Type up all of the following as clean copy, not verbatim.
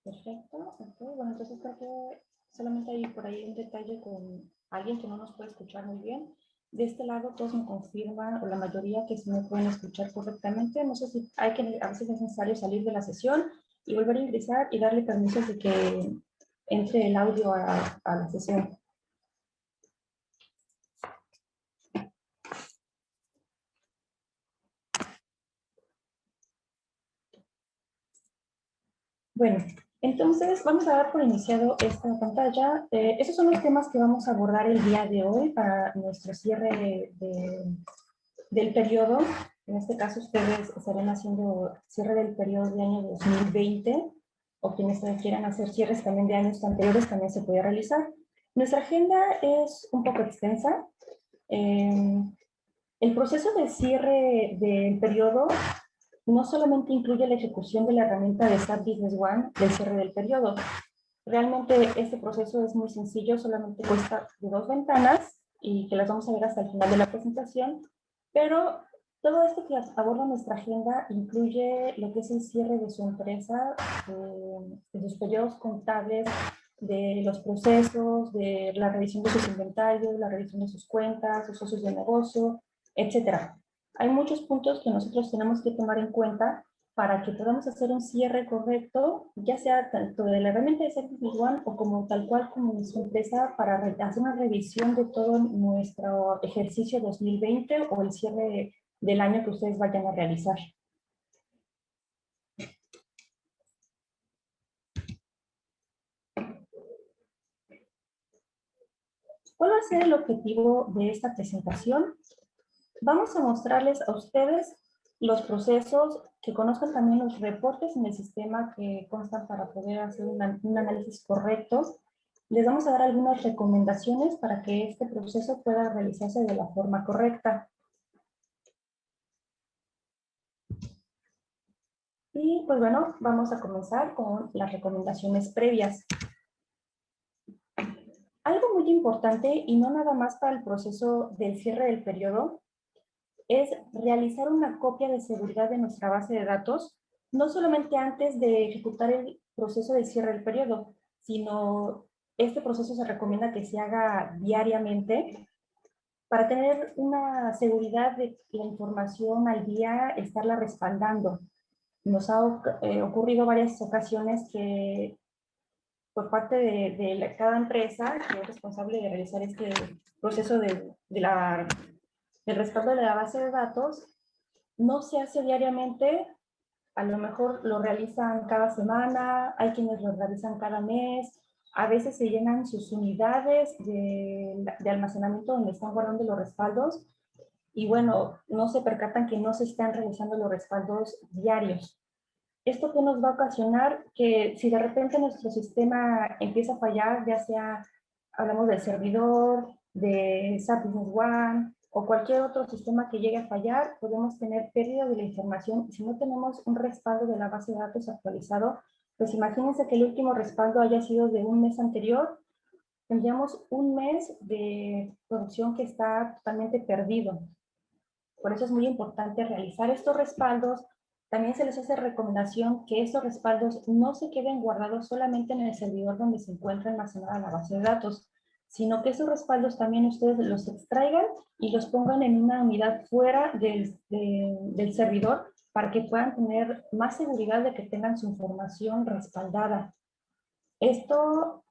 Perfecto. Ok, bueno, entonces creo que solamente hay por ahí un detalle con alguien que no nos puede escuchar muy bien. De este lado todos me confirman, o la mayoría, que sí me pueden escuchar correctamente. No sé si hay que, a veces es necesario salir de la sesión y volver a ingresar y darle permiso de que entre el audio a la sesión. Bueno, entonces vamos a dar por iniciado esta pantalla. Esos son los temas que vamos a abordar el día de hoy para nuestro cierre del periodo. En este caso ustedes estarán haciendo cierre del periodo de año 2020, o quienes quieran hacer cierres también de años anteriores también se puede realizar. Nuestra agenda es un poco extensa. El proceso de cierre del periodo no solamente incluye la ejecución de la herramienta de SAP Business One del cierre del periodo. Realmente este proceso es muy sencillo, solamente consta de 2 ventanas y que las vamos a ver hasta el final de la presentación, pero todo esto que aborda nuestra agenda incluye lo que es el cierre de su empresa, de sus periodos contables, de los procesos, de la revisión de sus inventarios, la revisión de sus cuentas, sus socios de negocio, etcétera. Hay muchos puntos que nosotros tenemos que tomar en cuenta para que podamos hacer un cierre correcto, ya sea tanto de la herramienta de Service One o como tal cual como nuestra empresa, para hacer una revisión de todo nuestro ejercicio 2020 o el cierre del año que ustedes vayan a realizar. ¿Cuál va a ser el objetivo de esta presentación? Vamos a mostrarles a ustedes los procesos, que conozcan también los reportes en el sistema que constan para poder hacer un análisis correcto. Les vamos a dar algunas recomendaciones para que este proceso pueda realizarse de la forma correcta. Y pues bueno, vamos a comenzar con las recomendaciones previas. Algo muy importante, y no nada más para el proceso del cierre del periodo, es realizar una copia de seguridad de nuestra base de datos, no solamente antes de ejecutar el proceso de cierre del periodo, sino este proceso se recomienda que se haga diariamente para tener una seguridad de la información al día, estarla respaldando. Nos ha ocurrido varias ocasiones que por parte de cada empresa que es responsable de realizar este proceso del respaldo de la base de datos, no se hace diariamente, a lo mejor lo realizan cada semana, hay quienes lo realizan cada mes, a veces se llenan sus unidades de almacenamiento donde están guardando los respaldos y bueno, no se percatan que no se están realizando los respaldos diarios. ¿Esto qué nos va a ocasionar? Que si de repente nuestro sistema empieza a fallar, ya sea hablamos del servidor, de SAP Business One o cualquier otro sistema que llegue a fallar, podemos tener pérdida de la información. Si no tenemos un respaldo de la base de datos actualizado, pues imagínense que el último respaldo haya sido de un mes anterior, tendríamos un mes de producción que está totalmente perdido. Por eso es muy importante realizar estos respaldos. También se les hace recomendación que estos respaldos no se queden guardados solamente en el servidor donde se encuentra almacenada la base de datos, sino que esos respaldos también ustedes los extraigan y los pongan en una unidad fuera del servidor para que puedan tener más seguridad de que tengan su información respaldada. Esto,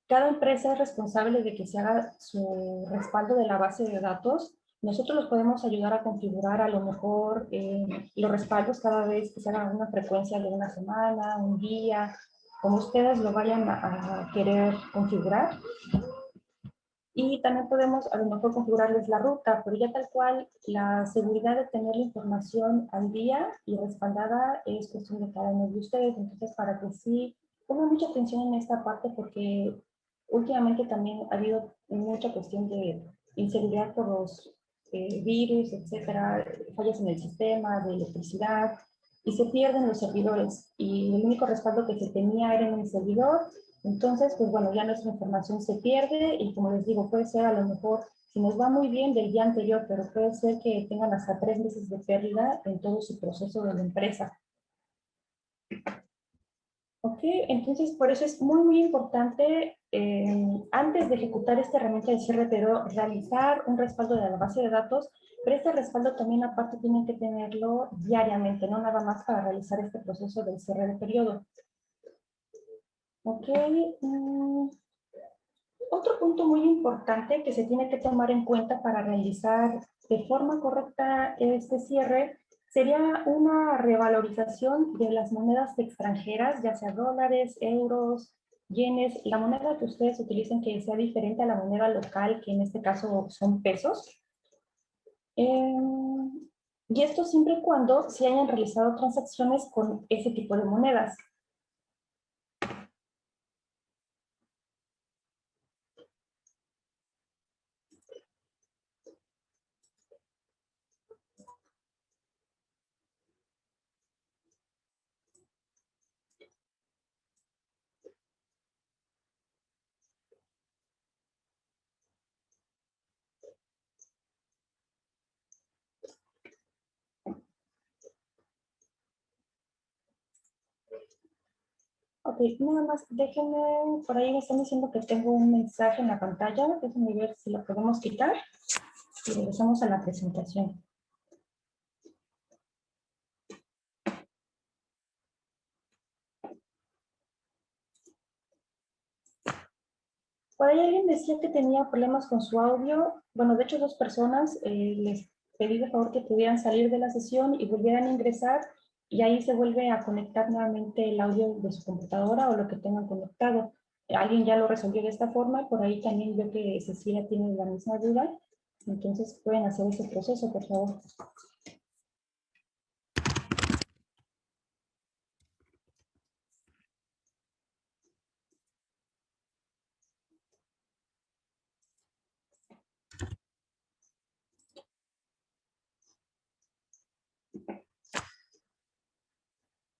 cada empresa es responsable de que se haga su respaldo de la base de datos. Nosotros los podemos ayudar a configurar a lo mejor los respaldos cada vez que se haga una frecuencia de una semana, un día, como ustedes lo vayan a querer configurar. Y también podemos a lo mejor configurarles la ruta, pero ya tal cual la seguridad de tener la información al día y respaldada es cuestión de cada uno de ustedes. Entonces, para que sí pongan mucha atención en esta parte, porque últimamente también ha habido mucha cuestión de inseguridad por los virus, etcétera, fallas en el sistema de electricidad, y se pierden los servidores. Y el único respaldo que se tenía era en el servidor. Entonces, pues bueno, ya nuestra información se pierde y como les digo, puede ser a lo mejor, si nos va muy bien del día anterior, pero puede ser que tengan hasta 3 meses de pérdida en todo su proceso de la empresa. Ok, entonces por eso es muy, muy importante antes de ejecutar esta herramienta de cierre, pero realizar un respaldo de la base de datos, pero este respaldo también aparte tienen que tenerlo diariamente, no nada más para realizar este proceso del cierre de periodo. Ok, otro punto muy importante que se tiene que tomar en cuenta para realizar de forma correcta este cierre sería una revalorización de las monedas extranjeras, ya sea dólares, euros, yenes, la moneda que ustedes utilicen que sea diferente a la moneda local, que en este caso son pesos. Y esto siempre y cuando se hayan realizado transacciones con ese tipo de monedas. Ok, nada más déjenme, por ahí me están diciendo que tengo un mensaje en la pantalla, déjenme ver si lo podemos quitar y regresamos a la presentación. Por ahí alguien decía que tenía problemas con su audio, bueno, de hecho dos personas, les pedí de favor que pudieran salir de la sesión y volvieran a ingresar y ahí se vuelve a conectar nuevamente el audio de su computadora o lo que tengan conectado. Alguien ya lo resolvió de esta forma, por ahí también veo que Cecilia tiene la misma duda, entonces pueden hacer ese proceso, por favor.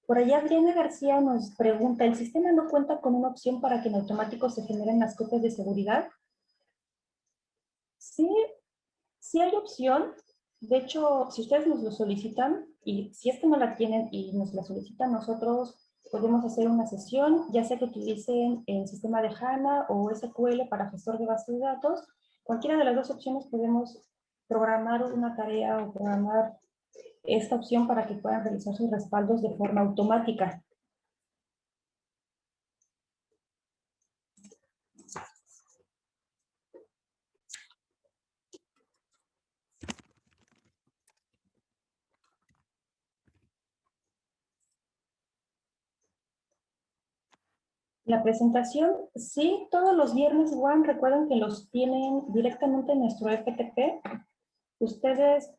Por allá Adriana García nos pregunta, ¿el sistema no cuenta con una opción para que en automático se generen las copias de seguridad? Sí, sí hay opción. De hecho, si ustedes nos lo solicitan y si es que no la tienen y nos la solicitan, nosotros podemos hacer una sesión, ya sea que utilicen el sistema de HANA o SQL para gestor de base de datos. Cualquiera de las dos opciones podemos programar una tarea o programar esta opción para que puedan realizar sus respaldos de forma automática. La presentación, sí, todos los viernes, Juan, recuerden que los tienen directamente en nuestro FTP. Ustedes,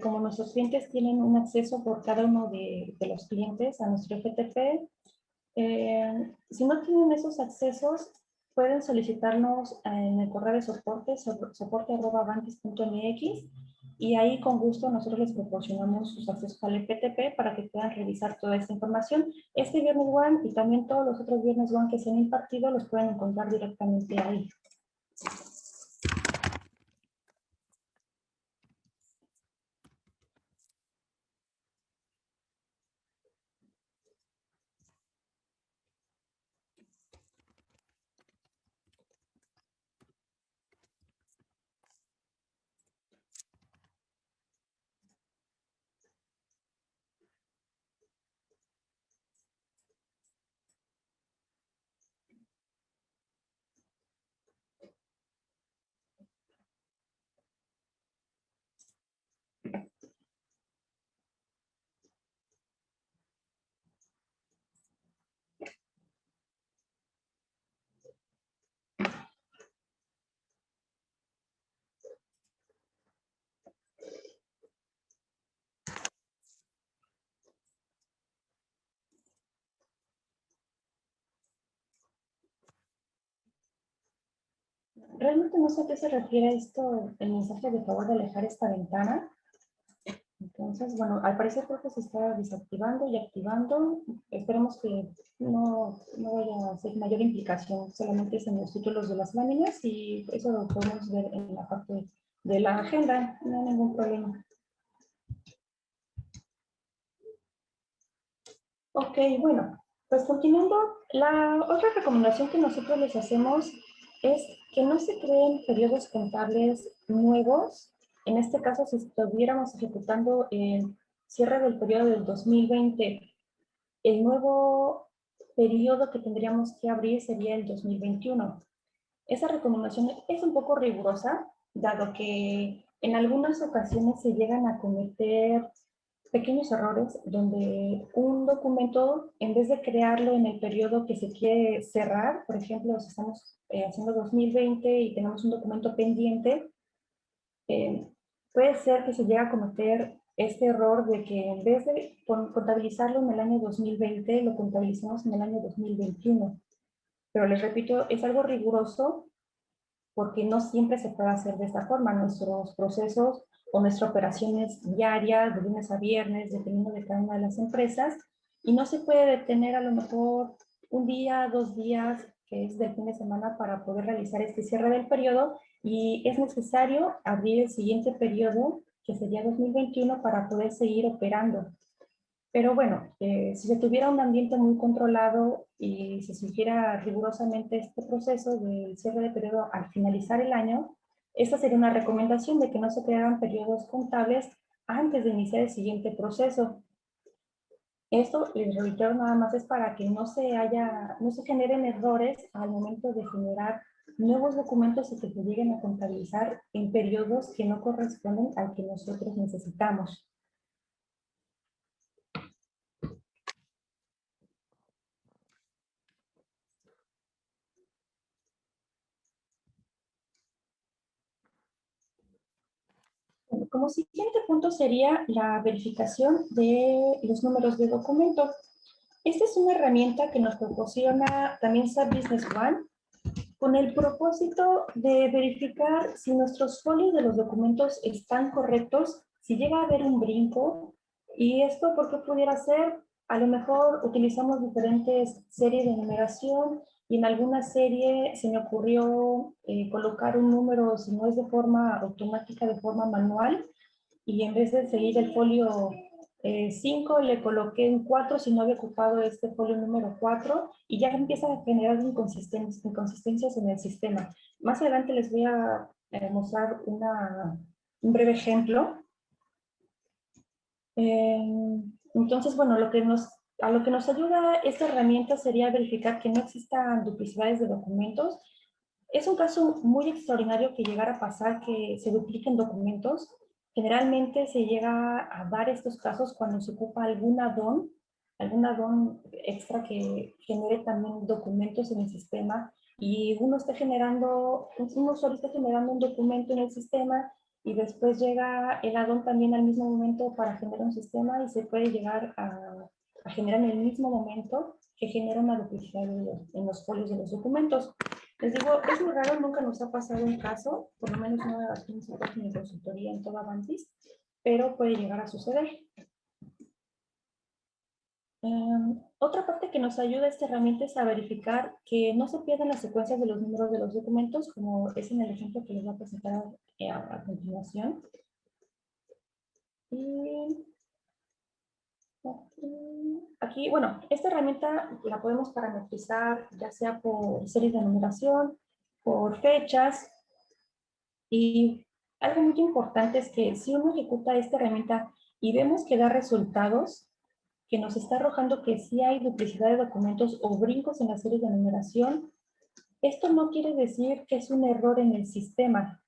como nuestros clientes, tienen un acceso por cada uno de los clientes a nuestro FTP. Si no tienen esos accesos, pueden solicitarnos en el correo de soporte, soporte@vantis.mx, y ahí con gusto nosotros les proporcionamos sus accesos al FTP para que puedan revisar toda esta información. Este viernes One y también todos los otros viernes One que se han impartido los pueden encontrar directamente ahí. Realmente no sé a qué se refiere esto, el mensaje de favor de alejar esta ventana. Entonces, bueno, al parecer creo que se está desactivando y activando. Esperemos que no vaya a ser mayor implicación, solamente es en los títulos de las láminas y eso lo podemos ver en la parte de la agenda, no hay ningún problema. Ok, bueno, Pues continuando, la otra recomendación que nosotros les hacemos es que no se creen periodos contables nuevos. En este caso, si estuviéramos ejecutando el cierre del periodo del 2020, el nuevo periodo que tendríamos que abrir sería el 2021. Esa recomendación es un poco rigurosa, dado que en algunas ocasiones se llegan a cometer pequeños errores donde un documento, en vez de crearlo en el periodo que se quiere cerrar, por ejemplo, si estamos haciendo 2020 y tenemos un documento pendiente, eh, puede ser que se llegue a cometer este error de que en vez de contabilizarlo en el año 2020, lo contabilizamos en el año 2021. Pero les repito, es algo riguroso porque no siempre se puede hacer de esta forma. Nuestros procesos o nuestras operaciones diarias, de lunes a viernes, dependiendo de cada una de las empresas, y no se puede detener a lo mejor un día, 2 días, que es del fin de semana, para poder realizar este cierre del periodo, y es necesario abrir el siguiente periodo, que sería 2021, para poder seguir operando. Pero bueno, si se tuviera un ambiente muy controlado y se siguiera rigurosamente este proceso del cierre de periodo al finalizar el año, esta sería una recomendación de que no se crearan periodos contables antes de iniciar el siguiente proceso. Esto, les reitero, nada más es para que no se generen errores al momento de generar nuevos documentos y que se lleguen a contabilizar en periodos que no corresponden al que nosotros necesitamos. Como siguiente punto sería la verificación de los números de documento. Esta es una herramienta que nos proporciona también SAP Business One con el propósito de verificar si nuestros folios de los documentos están correctos, si llega a haber un brinco. ¿Y esto por qué pudiera ser? A lo mejor utilizamos diferentes series de numeración y en alguna serie se me ocurrió colocar un número, si no es de forma automática, de forma manual, y en vez de seguir el folio 5, le coloqué un 4 si no había ocupado este folio número 4, y ya empieza a generar inconsistencias en el sistema. Más adelante les voy a mostrar un breve ejemplo. Entonces, bueno, a lo que nos ayuda esta herramienta sería verificar que no existan duplicidades de documentos. Es un caso muy extraordinario que llegara a pasar que se dupliquen documentos. Generalmente se llega a dar estos casos cuando se ocupa algún add-on extra que genere también documentos en el sistema, y un usuario está generando un documento en el sistema y después llega el add-on también al mismo momento para generar un sistema, y se puede llegar a generar en el mismo momento que genera una duplicidad en los folios de los documentos. Les digo, es muy raro, nunca nos ha pasado un caso, por lo menos no aquí en mi consultoría en todo Avantis, pero puede llegar a suceder. Otra parte que nos ayuda esta herramienta es a verificar que no se pierdan las secuencias de los números de los documentos, como es en el ejemplo que les voy a presentar a continuación. Y aquí, bueno, esta herramienta la podemos parametrizar ya sea por series de numeración, por fechas, y algo muy importante es que si uno ejecuta esta herramienta y vemos que da resultados, que nos está arrojando que sí hay duplicidad de documentos o brincos en la serie de numeración, esto no quiere decir que es un error en el sistema.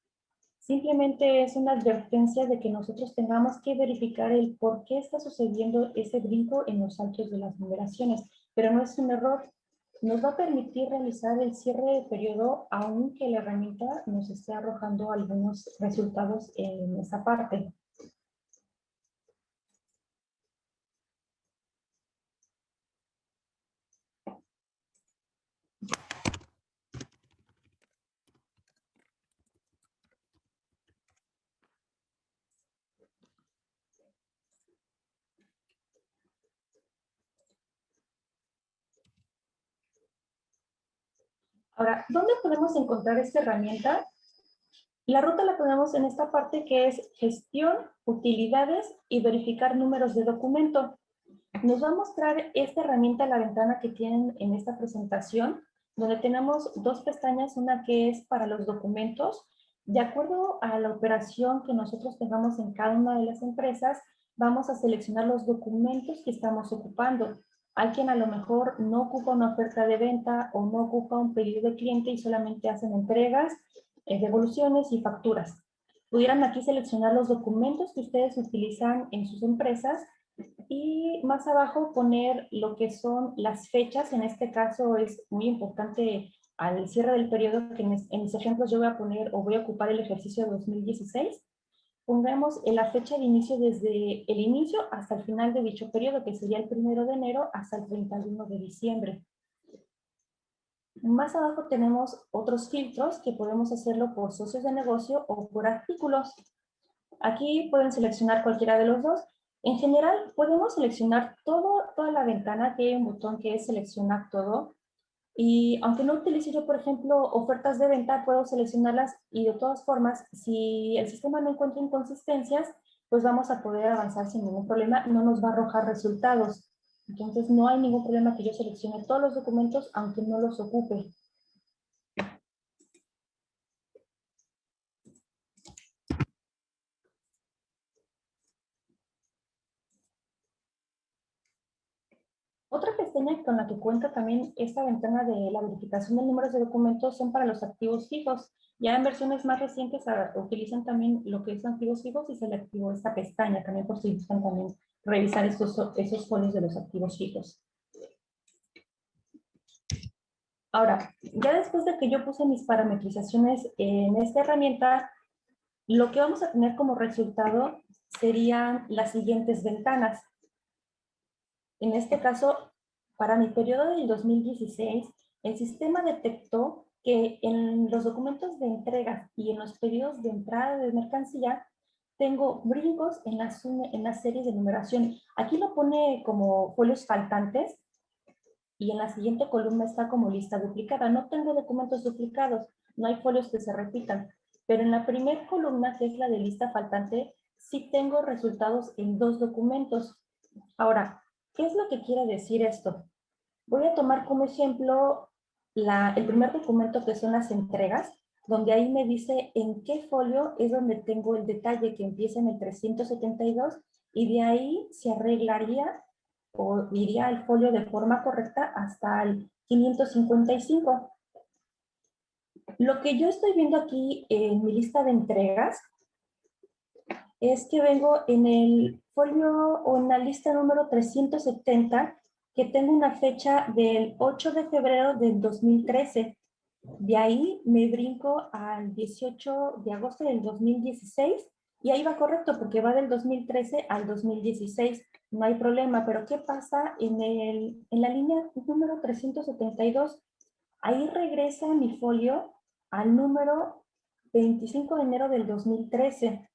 Simplemente es una advertencia de que nosotros tengamos que verificar el por qué está sucediendo ese brinco en los saltos de las numeraciones, pero no es un error. Nos va a permitir realizar el cierre de periodo aunque la herramienta nos esté arrojando algunos resultados en esa parte. Ahora, ¿dónde podemos encontrar esta herramienta? La ruta la ponemos en esta parte que es gestión, utilidades y verificar números de documento. Nos va a mostrar esta herramienta, la ventana que tienen en esta presentación, donde tenemos dos pestañas, una que es para los documentos. De acuerdo a la operación que nosotros tengamos en cada una de las empresas, vamos a seleccionar los documentos que estamos ocupando. Hay quien a lo mejor no ocupa una oferta de venta o no ocupa un pedido de cliente y solamente hacen entregas, devoluciones y facturas. Pudieran aquí seleccionar los documentos que ustedes utilizan en sus empresas y más abajo poner lo que son las fechas. En este caso es muy importante al cierre del periodo, que en mis ejemplos yo voy a poner o voy a ocupar el ejercicio 2016. Pongamos la fecha de inicio desde el inicio hasta el final de dicho periodo, que sería el 1 de enero hasta el 31 de diciembre. Más abajo tenemos otros filtros que podemos hacerlo por socios de negocio o por artículos. Aquí pueden seleccionar cualquiera de los dos. En general, podemos seleccionar toda la ventana, que hay un botón que es seleccionar todo. Y aunque no utilice yo, por ejemplo, ofertas de venta, puedo seleccionarlas y de todas formas, si el sistema no encuentra inconsistencias, pues vamos a poder avanzar sin ningún problema, no nos va a arrojar resultados. Entonces, no hay ningún problema que yo seleccione todos los documentos, aunque no los ocupe. Otra pestaña con la que cuenta también esta ventana de la verificación de números de documentos son para los activos fijos. Ya en versiones más recientes utilizan también lo que es activos fijos y se le activó esta pestaña también por si buscan también revisar esos folios de los activos fijos. Ahora, ya después de que yo puse mis parametrizaciones en esta herramienta, lo que vamos a tener como resultado serían las siguientes ventanas. En este caso, para mi periodo del 2016, el sistema detectó que en los documentos de entrega y en los periodos de entrada de mercancía tengo brincos en las series de numeración. Aquí lo pone como folios faltantes y en la siguiente columna está como lista duplicada. No tengo documentos duplicados, no hay folios que se repitan, pero en la primera columna, que es la de lista faltante, sí tengo resultados en dos documentos. Ahora, ¿qué es lo que quiere decir esto? Voy a tomar como ejemplo el primer documento, que son las entregas, donde ahí me dice en qué folio es donde tengo el detalle que empieza en el 372 y de ahí se arreglaría o iría el folio de forma correcta hasta el 555. Lo que yo estoy viendo aquí en mi lista de entregas es que vengo en el folio o en la lista número 370, que tengo una fecha del 8 de febrero del 2013. De ahí me brinco al 18 de agosto del 2016 y ahí va correcto porque va del 2013 al 2016. No hay problema, pero ¿qué pasa en la línea número 372? Ahí regresa mi folio al número 25 de enero del 2013.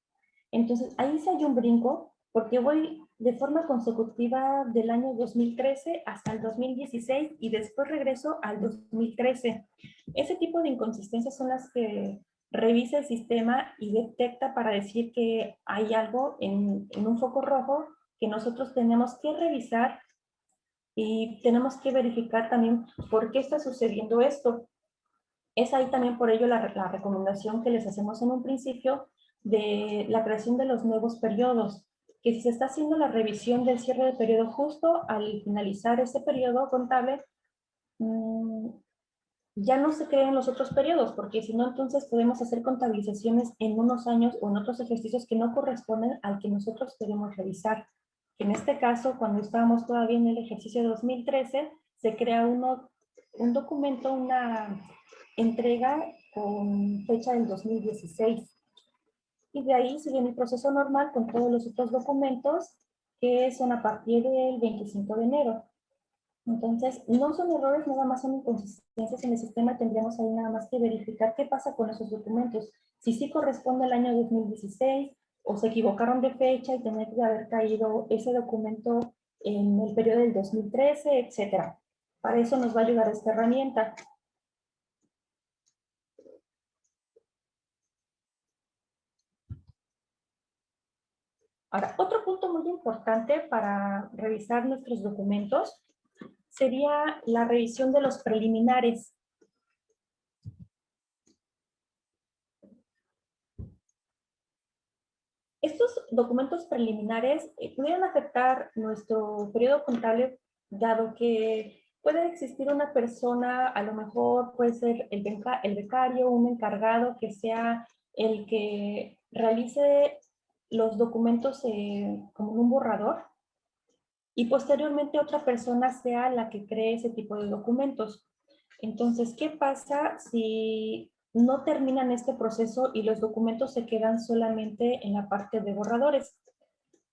Entonces, ahí sí hay un brinco, porque voy de forma consecutiva del año 2013 hasta el 2016 y después regreso al 2013. Ese tipo de inconsistencias son las que revisa el sistema y detecta para decir que hay algo en un foco rojo que nosotros tenemos que revisar y tenemos que verificar también por qué está sucediendo esto. Es ahí también por ello la recomendación que les hacemos en un principio de la creación de los nuevos periodos, que si se está haciendo la revisión del cierre de periodo justo al finalizar ese periodo contable, ya no se creen los otros periodos, porque si no, entonces podemos hacer contabilizaciones en unos años o en otros ejercicios que no corresponden al que nosotros queremos revisar. En este caso, cuando estábamos todavía en el ejercicio 2013, se crea un documento, una entrega con fecha del 2016. Y de ahí sigue el proceso normal con todos los otros documentos que son a partir del 25 de enero. Entonces, no son errores, nada más son inconsistencias en el sistema. Tendríamos ahí nada más que verificar qué pasa con esos documentos. Si sí corresponde al año 2016 o se equivocaron de fecha y tendría que haber caído ese documento en el periodo del 2013, etcétera. Para eso nos va a ayudar esta herramienta. Ahora, otro punto muy importante para revisar nuestros documentos sería la revisión de los preliminares. Estos documentos preliminares pudieran afectar nuestro periodo contable, dado que puede existir una persona, a lo mejor puede ser el becario, un encargado que sea el que realice los documentos como en un borrador, y posteriormente otra persona sea la que cree ese tipo de documentos. Entonces, ¿qué pasa si no terminan este proceso y los documentos se quedan solamente en la parte de borradores?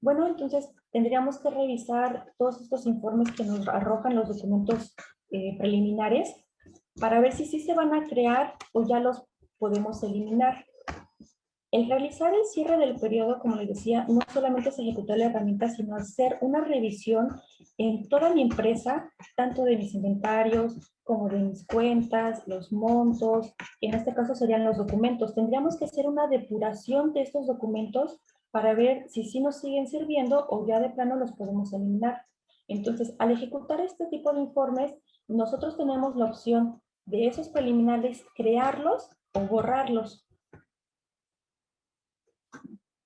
Bueno, entonces tendríamos que revisar todos estos informes que nos arrojan los documentos preliminares para ver si sí se van a crear o ya los podemos eliminar. El realizar el cierre del periodo, como les decía, no solamente es ejecutar la herramienta, sino hacer una revisión en toda mi empresa, tanto de mis inventarios como de mis cuentas, los montos, en este caso serían los documentos. Tendríamos que hacer una depuración de estos documentos para ver si sí nos siguen sirviendo o ya de plano los podemos eliminar. Entonces, al ejecutar este tipo de informes, nosotros tenemos la opción de esos preliminares crearlos o borrarlos.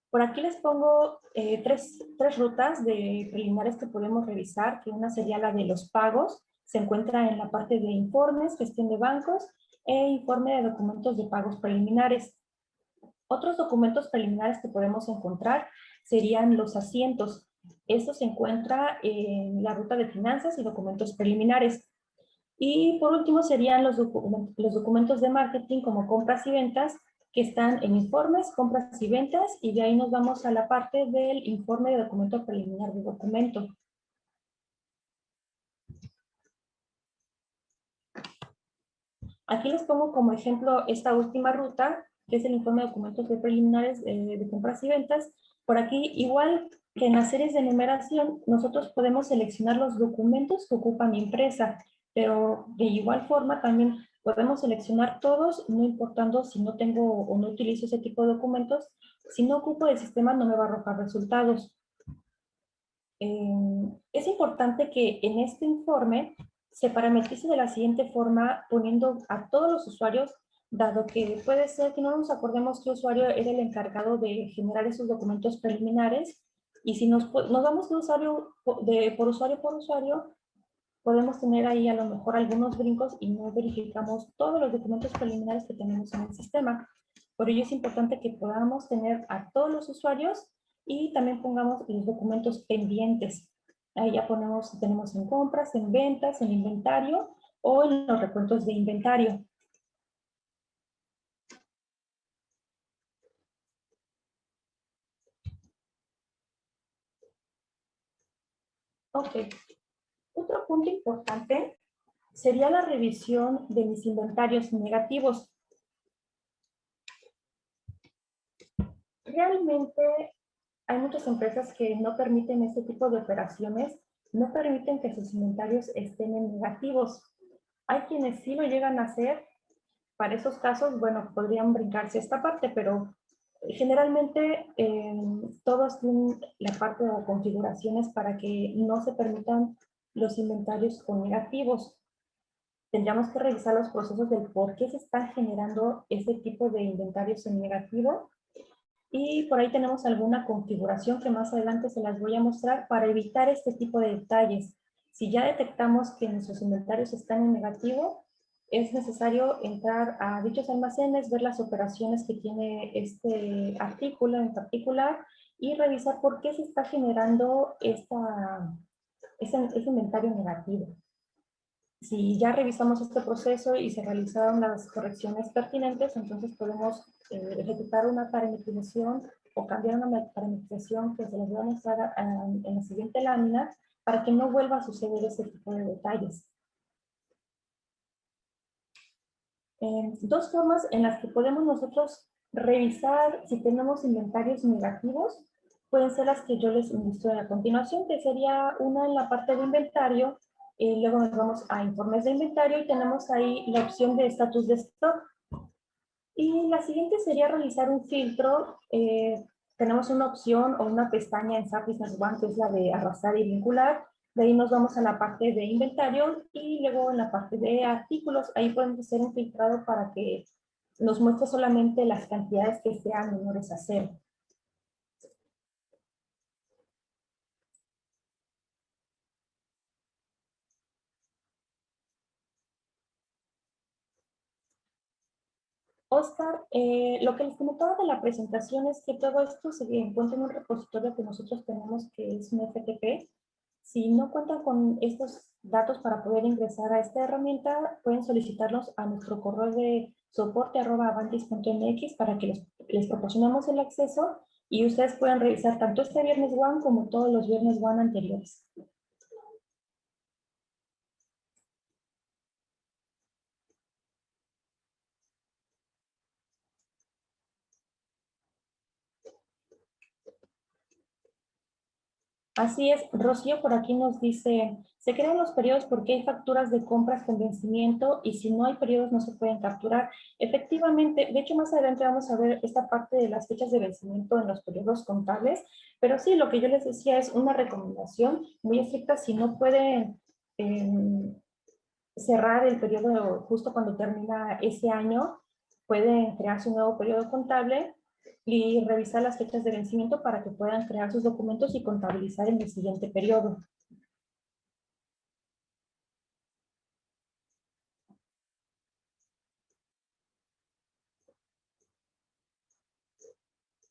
Por aquí les pongo tres rutas de preliminares que podemos revisar, que una sería la de los pagos, se encuentra en la parte de informes, gestión de bancos e informe de documentos de pagos preliminares. Otros documentos preliminares que podemos encontrar serían los asientos. Esto se encuentra en la ruta de finanzas y documentos preliminares. Y por último serían los documentos de marketing como compras y ventas, que están en informes, compras y ventas, y de ahí nos vamos a la parte del informe de documento preliminar de documento. Aquí les pongo como ejemplo esta última ruta, que es el informe de documentos preliminares de compras y ventas. Por aquí, igual que en las series de enumeración, nosotros podemos seleccionar los documentos que ocupa mi empresa, pero de igual forma también podemos seleccionar todos, no importando si no tengo o no utilizo ese tipo de documentos. Si no ocupo el sistema, no me va a arrojar resultados. Es importante que en este informe se parametrice de la siguiente forma, poniendo a todos los usuarios, dado que puede ser que no nos acordemos qué usuario era el encargado de generar esos documentos preliminares, y si nos vamos de usuario por usuario, podemos tener ahí a lo mejor algunos brincos y no verificamos todos los documentos preliminares que tenemos en el sistema. Por ello es importante que podamos tener a todos los usuarios y también pongamos los documentos pendientes. Ahí ya ponemos si tenemos en compras, en ventas, en inventario o en los recuentos de inventario. Ok. Otro punto importante sería la revisión de mis inventarios negativos. Realmente hay muchas empresas que no permiten este tipo de operaciones, no permiten que sus inventarios estén en negativos. Hay quienes sí lo llegan a hacer. Para esos casos, bueno, podrían brincarse esta parte, pero generalmente todos tienen la parte de configuraciones para que no se permitan los inventarios con negativos. Tendríamos que revisar los procesos del por qué se está generando ese tipo de inventarios en negativo. Y por ahí tenemos alguna configuración que más adelante se las voy a mostrar para evitar este tipo de detalles. Si ya detectamos que nuestros inventarios están en negativo, es necesario entrar a dichos almacenes, ver las operaciones que tiene este artículo en particular y revisar por qué se está generando ese inventario negativo. Si ya revisamos este proceso y se realizaron las correcciones pertinentes, entonces podemos ejecutar una parametrización o cambiar una parametrización que se les va a mostrar en la siguiente lámina para que no vuelva a suceder ese tipo de detalles. Dos formas en las que podemos nosotros revisar si tenemos inventarios negativos pueden ser las que yo les muestro a continuación, que sería una en la parte de inventario, luego nos vamos a informes de inventario y tenemos ahí la opción de estatus de stock. Y la siguiente sería realizar un filtro tenemos una opción o una pestaña en SAP Business One que es la de arrastrar y vincular. De ahí nos vamos a la parte de inventario y luego en la parte de artículos, ahí podemos hacer un filtrado para que nos muestre solamente las cantidades que sean menores a cero. Oscar, lo que les comentaba de la presentación es que todo esto se encuentra en un repositorio que nosotros tenemos que es un FTP. Si no cuentan con estos datos para poder ingresar a esta herramienta, pueden solicitarlos a nuestro correo de soporte@avantis.mx para que les proporcionemos el acceso y ustedes puedan revisar tanto este viernes One como todos los viernes One anteriores. Así es, Rocío por aquí nos dice, se crean los periodos porque hay facturas de compras con vencimiento y si no hay periodos no se pueden capturar. Efectivamente, de hecho más adelante vamos a ver esta parte de las fechas de vencimiento en los periodos contables, pero sí, lo que yo les decía es una recomendación muy estricta si no pueden cerrar el periodo justo cuando termina ese año, pueden crearse un nuevo periodo contable y revisar las fechas de vencimiento para que puedan crear sus documentos y contabilizar en el siguiente periodo.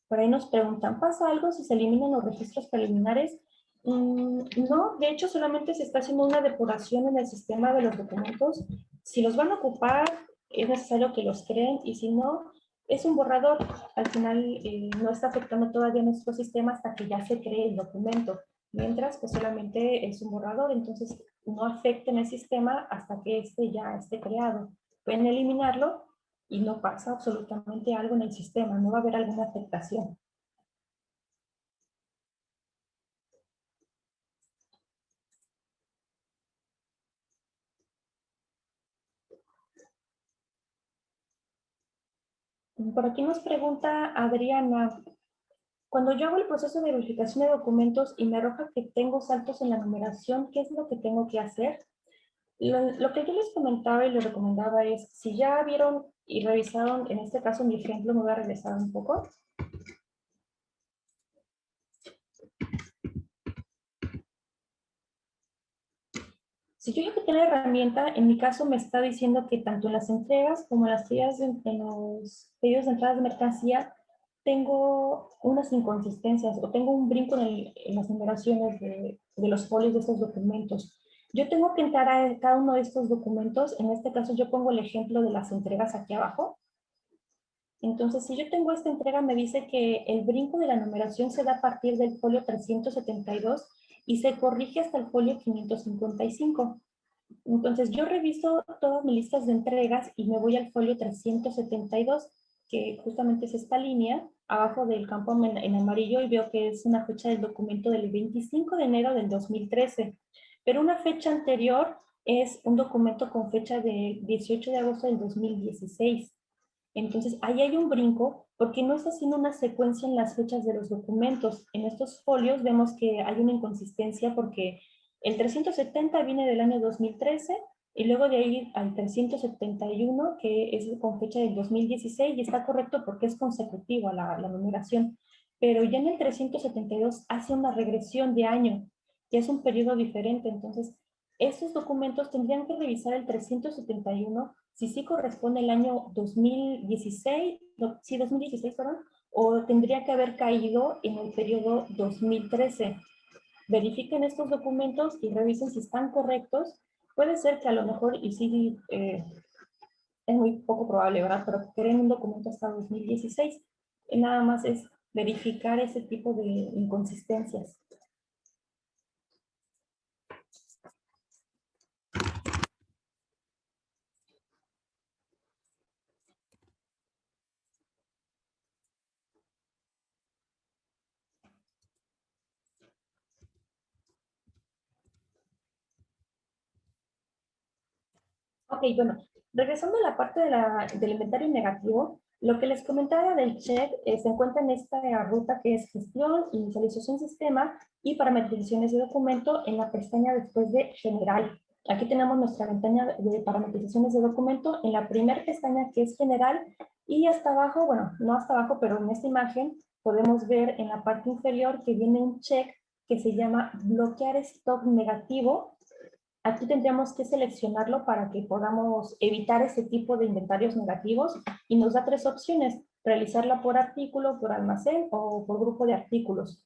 Por ahí nos preguntan, ¿pasa algo si se eliminan los registros preliminares? No, de hecho solamente se está haciendo una depuración en el sistema de los documentos. Si los van a ocupar, es necesario que los creen y si no, es un borrador. Al final no está afectando todavía nuestro sistema hasta que ya se cree el documento. Mientras, pues solamente es un borrador, entonces no afecta en el sistema hasta que este ya esté creado. Pueden eliminarlo y no pasa absolutamente algo en el sistema, no va a haber alguna afectación. Por aquí nos pregunta Adriana, cuando yo hago el proceso de verificación de documentos y me arroja que tengo saltos en la numeración, ¿qué es lo que tengo que hacer? Lo que yo les comentaba y les recomendaba es, si ya vieron y revisaron, en este caso mi ejemplo, me voy a regresar un poco. Si yo ya que la herramienta, en mi caso me está diciendo que tanto en las entregas como en las pedidos en los pedidos de entradas de mercancía, tengo unas inconsistencias o tengo un brinco en las numeraciones de los folios de estos documentos. Yo tengo que entrar a cada uno de estos documentos. En este caso yo pongo el ejemplo de las entregas aquí abajo. Entonces, si yo tengo esta entrega, me dice que el brinco de la numeración se da a partir del folio 372 y se corrige hasta el folio 555. Entonces, yo reviso todas mis listas de entregas y me voy al folio 372, que justamente es esta línea, abajo del campo en amarillo, y veo que es una fecha del documento del 25 de enero del 2013. Pero una fecha anterior es un documento con fecha de 18 de agosto del 2016. Entonces, ahí hay un brinco porque no está haciendo una secuencia en las fechas de los documentos. En estos folios vemos que hay una inconsistencia porque el 370 viene del año 2013 y luego de ahí al 371, que es con fecha del 2016, y está correcto porque es consecutiva la numeración. Pero ya en el 372 hace una regresión de año, que es un periodo diferente. Entonces, estos documentos tendrían que revisar el 371 si sí corresponde el año 2016, sí, 2016, perdón, o tendría que haber caído en el periodo 2013. Verifiquen estos documentos y revisen si están correctos. Puede ser que a lo mejor, y sí, es muy poco probable, ¿verdad? Pero creen un documento hasta 2016. Nada más es verificar ese tipo de inconsistencias. Ok, bueno, regresando a la parte del inventario negativo, Lo que les comentaba del check se encuentra en esta ruta que es gestión, inicialización sistema y parametrizaciones de documento en la pestaña después de general. Aquí tenemos nuestra ventana de parametrizaciones de documento en la primera pestaña que es general y hasta abajo, bueno, no hasta abajo, pero en esta imagen podemos ver en la parte inferior que viene un check que se llama bloquear stock negativo. Aquí tendríamos que seleccionarlo para que podamos evitar este tipo de inventarios negativos y nos da tres opciones: realizarla por artículo, por almacén o por grupo de artículos.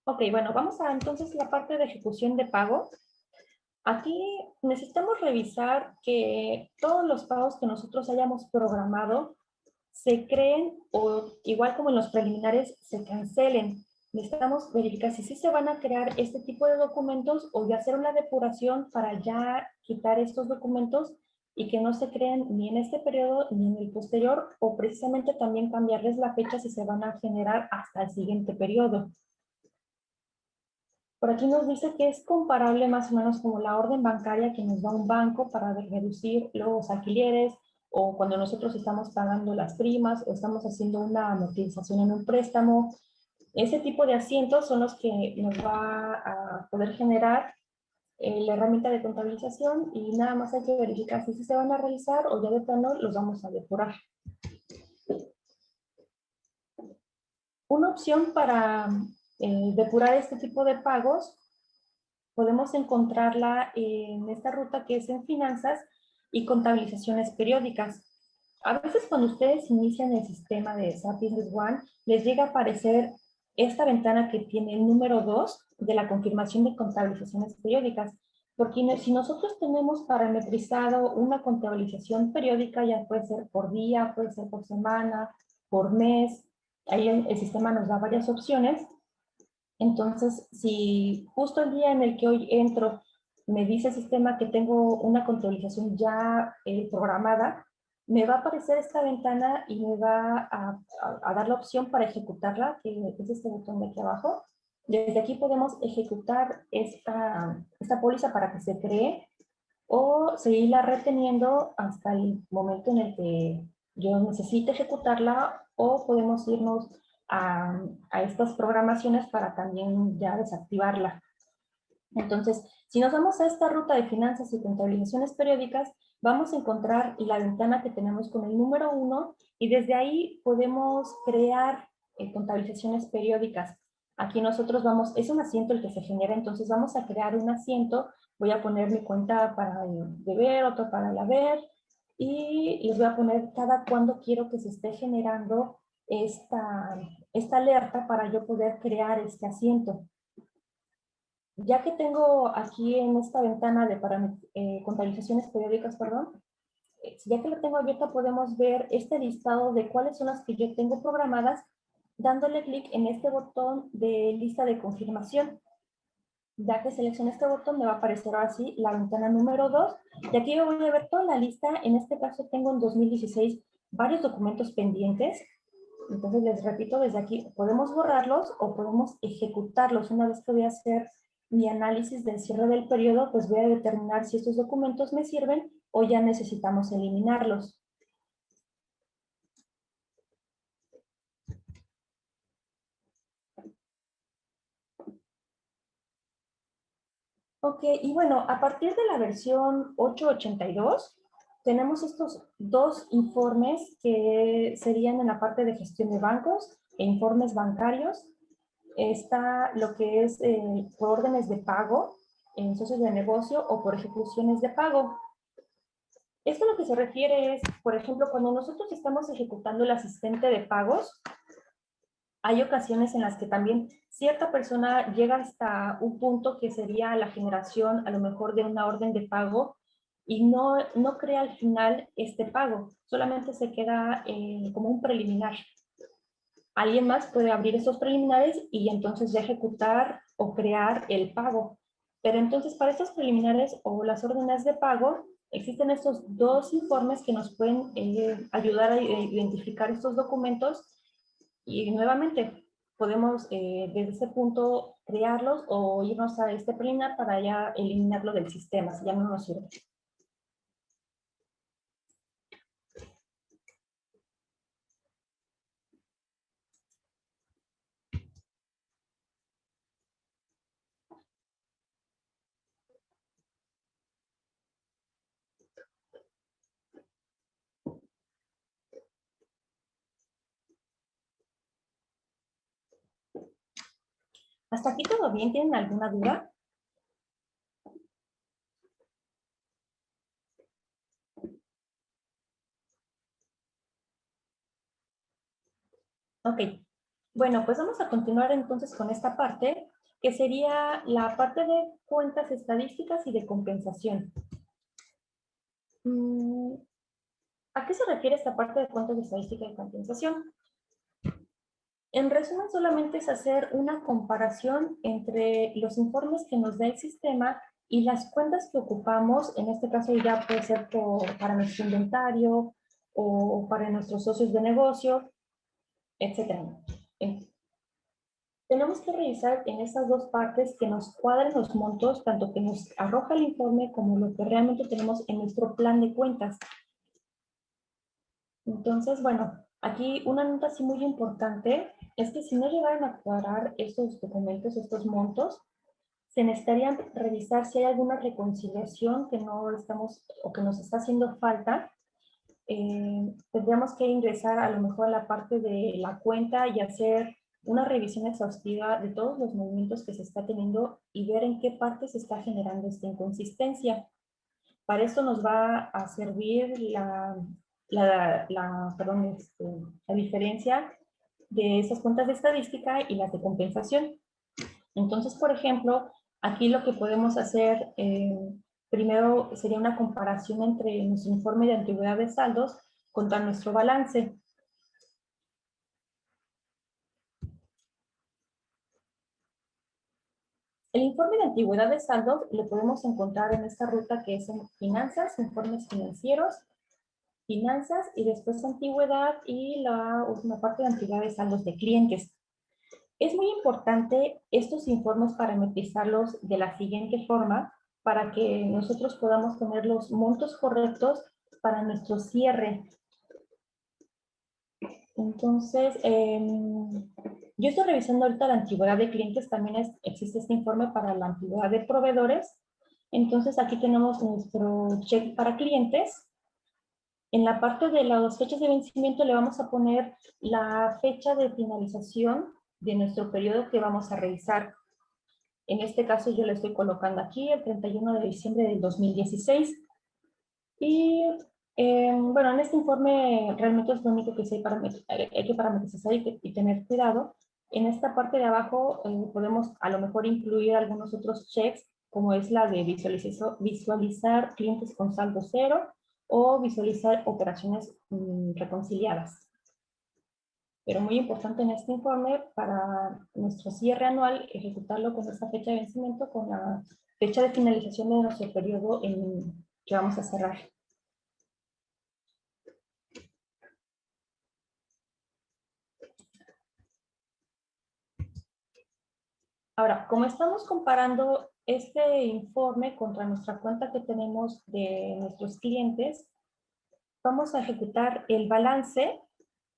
Ok, bueno, vamos a entonces la parte de ejecución de pago. Aquí necesitamos revisar que todos los pagos que nosotros hayamos programado se creen o igual como en los preliminares se cancelen. Necesitamos verificar si sí se van a crear este tipo de documentos o ya hacer una depuración para ya quitar estos documentos y que no se creen ni en este periodo ni en el posterior, o precisamente también cambiarles la fecha si se van a generar hasta el siguiente periodo. Por aquí nos dice que es comparable más o menos como la orden bancaria que nos da un banco para reducir los alquileres, o cuando nosotros estamos pagando las primas o estamos haciendo una amortización en un préstamo. Ese tipo de asientos son los que nos va a poder generar la herramienta de contabilización, y nada más hay que verificar si se van a realizar o ya de plano los vamos a depurar. Una opción para depurar este tipo de pagos podemos encontrarla en esta ruta que es en finanzas y contabilizaciones periódicas. A veces cuando ustedes inician el sistema de SAP Business One, les llega a aparecer esta ventana que tiene el número 2 de la confirmación de contabilizaciones periódicas. Porque si nosotros tenemos parametrizado una contabilización periódica, ya puede ser por día, puede ser por semana, por mes, ahí el sistema nos da varias opciones. Entonces, si justo el día en el que hoy entro me dice el sistema que tengo una contabilización ya programada, me va a aparecer esta ventana y me va a dar la opción para ejecutarla, que es este botón de aquí abajo. Desde aquí podemos ejecutar esta póliza para que se cree o seguirla reteniendo hasta el momento en el que yo necesite ejecutarla, o podemos irnos a estas programaciones para también ya desactivarla. Entonces, si nos vamos a esta ruta de finanzas y contabilizaciones periódicas, vamos a encontrar la ventana que tenemos con el número 1 y desde ahí podemos crear contabilizaciones periódicas. Aquí nosotros vamos, es un asiento el que se genera, entonces vamos a crear un asiento. Voy a poner mi cuenta para el deber, otro para el haber, y les voy a poner cada cuándo quiero que se esté generando esta alerta para yo poder crear este asiento. Ya que tengo aquí en esta ventana de contabilizaciones periódicas, perdón, ya que lo tengo abierta, podemos ver este listado de cuáles son las que yo tengo programadas, dándole clic en este botón de lista de confirmación. Ya que selecciono este botón, me va a aparecer así la ventana número 2, y aquí yo voy a ver toda la lista. En este caso tengo en 2016 varios documentos pendientes. Entonces les repito, desde aquí podemos borrarlos o podemos ejecutarlos. Una vez que voy a hacer mi análisis del cierre del periodo, pues voy a determinar si estos documentos me sirven o ya necesitamos eliminarlos. Ok, y bueno, a partir de la versión 8.82, tenemos estos dos informes que serían en la parte de gestión de bancos e informes bancarios. Está lo que es por órdenes de pago en socios de negocio o por ejecuciones de pago. Esto a lo que se refiere es, por ejemplo, cuando nosotros estamos ejecutando el asistente de pagos, hay ocasiones en las que también cierta persona llega hasta un punto que sería la generación a lo mejor de una orden de pago y no crea al final este pago, solamente se queda como un preliminar. Alguien más puede abrir esos preliminares y entonces ya ejecutar o crear el pago. Pero entonces para estos preliminares o las órdenes de pago, Existen estos dos informes que nos pueden ayudar a identificar estos documentos y nuevamente podemos desde ese punto crearlos o irnos a este preliminar para ya eliminarlo del sistema, si ya no nos sirve. ¿Hasta aquí todo bien? ¿Tienen alguna duda? Ok. Bueno, pues vamos a continuar entonces con esta parte, que sería la parte de cuentas estadísticas y de compensación. ¿A qué se refiere esta parte de cuentas de estadística y compensación? En resumen, solamente es hacer una comparación entre los informes que nos da el sistema y las cuentas que ocupamos, en este caso ya puede ser para nuestro inventario o para nuestros socios de negocio, etc. Tenemos que revisar en esas dos partes que nos cuadren los montos, tanto que nos arroja el informe como lo que realmente tenemos en nuestro plan de cuentas. Entonces, bueno, aquí una nota así muy importante es que si no llegaran a cuadrar estos documentos, estos montos, se necesitaría revisar si hay alguna reconciliación que no estamos o que nos está haciendo falta. Tendríamos que ingresar a lo mejor a la parte de la cuenta y hacer una revisión exhaustiva de todos los movimientos que se está teniendo y ver en qué parte se está generando esta inconsistencia. Para esto nos va a servir la diferencia de esas cuentas de estadística y las de compensación. Entonces, por ejemplo, aquí lo que podemos hacer primero sería una comparación entre nuestro informe de antigüedad de saldos contra nuestro balance. El informe de antigüedad de saldos lo podemos encontrar en esta ruta que es en finanzas, informes financieros, finanzas y después antigüedad y la última parte de antigüedad de saldos de clientes. Es muy importante estos informes parametrizarlos de la siguiente forma para que nosotros podamos tener los montos correctos para nuestro cierre. Entonces, yo estoy revisando ahorita la antigüedad de clientes, también existe este informe para la antigüedad de proveedores. Entonces, aquí tenemos nuestro cheque para clientes. En la parte de las fechas de vencimiento le vamos a poner la fecha de finalización de nuestro periodo que vamos a revisar. En este caso yo le estoy colocando aquí el 31 de diciembre del 2016. Y bueno, en este informe realmente es lo único que hay que parametrizar y tener cuidado. En esta parte de abajo podemos a lo mejor incluir algunos otros checks, como es la de visualizar clientes con saldo cero o visualizar operaciones reconciliadas. Pero muy importante en este informe, para nuestro cierre anual, ejecutarlo con esta fecha de vencimiento, con la fecha de finalización de nuestro periodo que vamos a cerrar. Ahora, como estamos comparando este informe contra nuestra cuenta que tenemos de nuestros clientes, vamos a ejecutar el balance.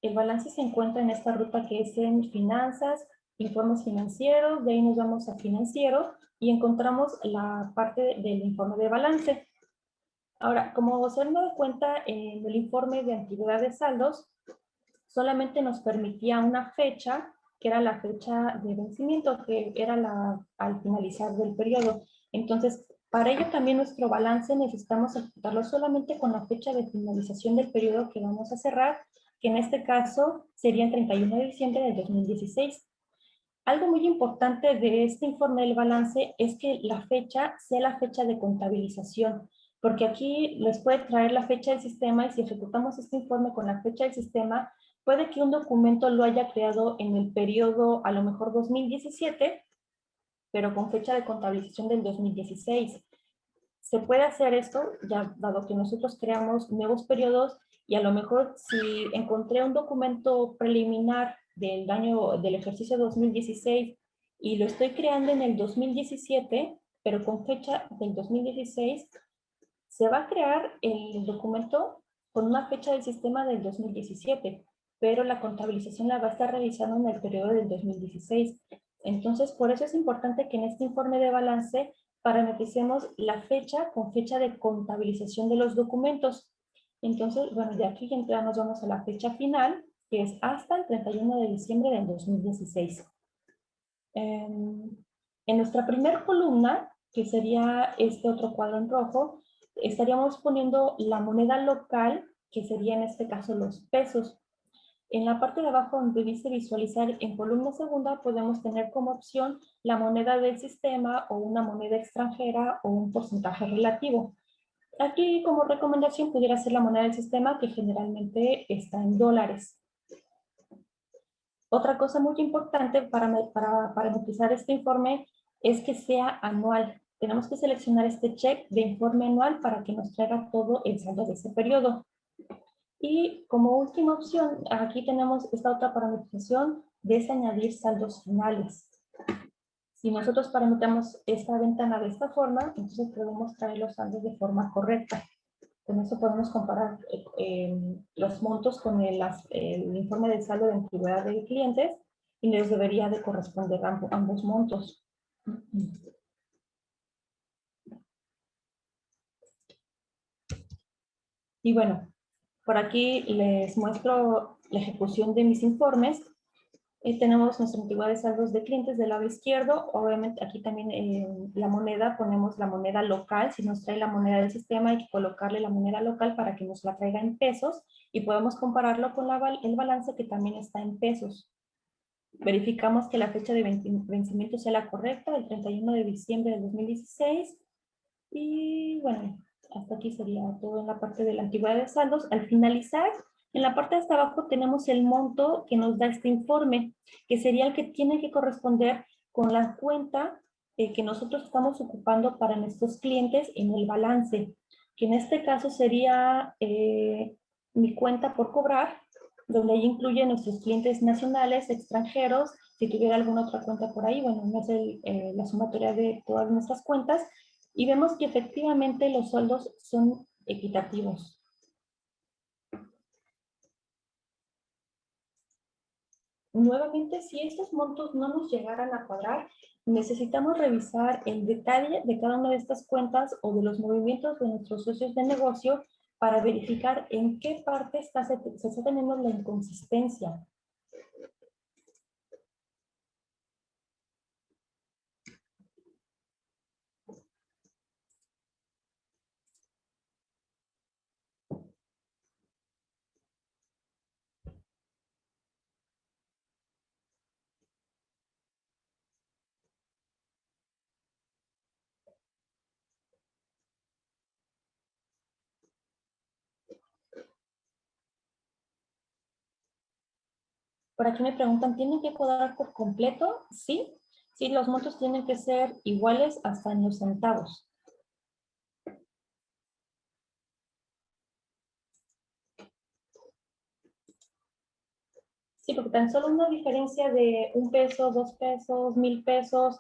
El balance se encuentra en esta ruta que es en finanzas, informes financieros, de ahí nos vamos a financiero y encontramos la parte del informe de balance. Ahora, como se han dado cuenta, en el informe de antigüedad de saldos solamente nos permitía una fecha, que era la fecha de vencimiento, que era al finalizar del periodo. Entonces, para ello también nuestro balance necesitamos ejecutarlo solamente con la fecha de finalización del periodo que vamos a cerrar, que en este caso sería el 31 de diciembre del 2016. Algo muy importante de este informe del balance es que la fecha sea la fecha de contabilización, porque aquí les puede traer la fecha del sistema y si ejecutamos este informe con la fecha del sistema, puede que un documento lo haya creado en el periodo a lo mejor 2017, pero con fecha de contabilización del 2016. se puede hacer esto, ya dado que nosotros creamos nuevos periodos y a lo mejor si encontré un documento preliminar del ejercicio 2016 y lo estoy creando en el 2017, pero con fecha del 2016, se va a crear el documento con una fecha del sistema del 2017, pero la contabilización la va a estar realizando en el periodo del 2016. Entonces, por eso es importante que en este informe de balance parametricemos la fecha con fecha de contabilización de los documentos. Entonces, bueno, de aquí ya nos vamos a la fecha final, que es hasta el 31 de diciembre del 2016. En nuestra primera columna, que sería este otro cuadro en rojo, estaríamos poniendo la moneda local, que sería en este caso los pesos. En la parte de abajo donde dice visualizar en columna segunda podemos tener como opción la moneda del sistema o una moneda extranjera o un porcentaje relativo. Aquí como recomendación pudiera ser la moneda del sistema que generalmente está en dólares. Otra cosa muy importante para parametrizar este informe es que sea anual. Tenemos que seleccionar este check de informe anual para que nos traiga todo el saldo de ese periodo. Y como última opción, aquí tenemos esta otra parametrización de añadir saldos finales. Si nosotros parametramos esta ventana de esta forma, entonces podemos traer los saldos de forma correcta. Con eso podemos comparar los montos con el informe de saldo de antigüedad de clientes y les debería de corresponder ambos montos. Y bueno, por aquí les muestro la ejecución de mis informes. Tenemos nuestra antigüedad de saldos de clientes del lado izquierdo. Obviamente aquí también la moneda, ponemos la moneda local. Si nos trae la moneda del sistema hay que colocarle la moneda local para que nos la traiga en pesos y podemos compararlo con el balance que también está en pesos. Verificamos que la fecha de vencimiento sea la correcta, el 31 de diciembre del 2016. Y bueno, hasta aquí sería todo en la parte de la antigüedad de saldos. Al finalizar, en la parte de hasta abajo tenemos el monto que nos da este informe, que sería el que tiene que corresponder con la cuenta que nosotros estamos ocupando para nuestros clientes en el balance, que en este caso sería mi cuenta por cobrar, donde ahí incluye nuestros clientes nacionales, extranjeros, si tuviera alguna otra cuenta por ahí, bueno, no es la sumatoria de todas nuestras cuentas, y vemos que efectivamente los sueldos son equitativos. Nuevamente, si estos montos no nos llegaran a cuadrar, necesitamos revisar el detalle de cada una de estas cuentas o de los movimientos de nuestros socios de negocio para verificar en qué parte se está teniendo la inconsistencia. Por aquí me preguntan, ¿tienen que cuadrar por completo? Sí, sí, los montos tienen que ser iguales hasta en los centavos. Sí, porque tan solo una diferencia de 1 peso, 2 pesos, 1000 pesos,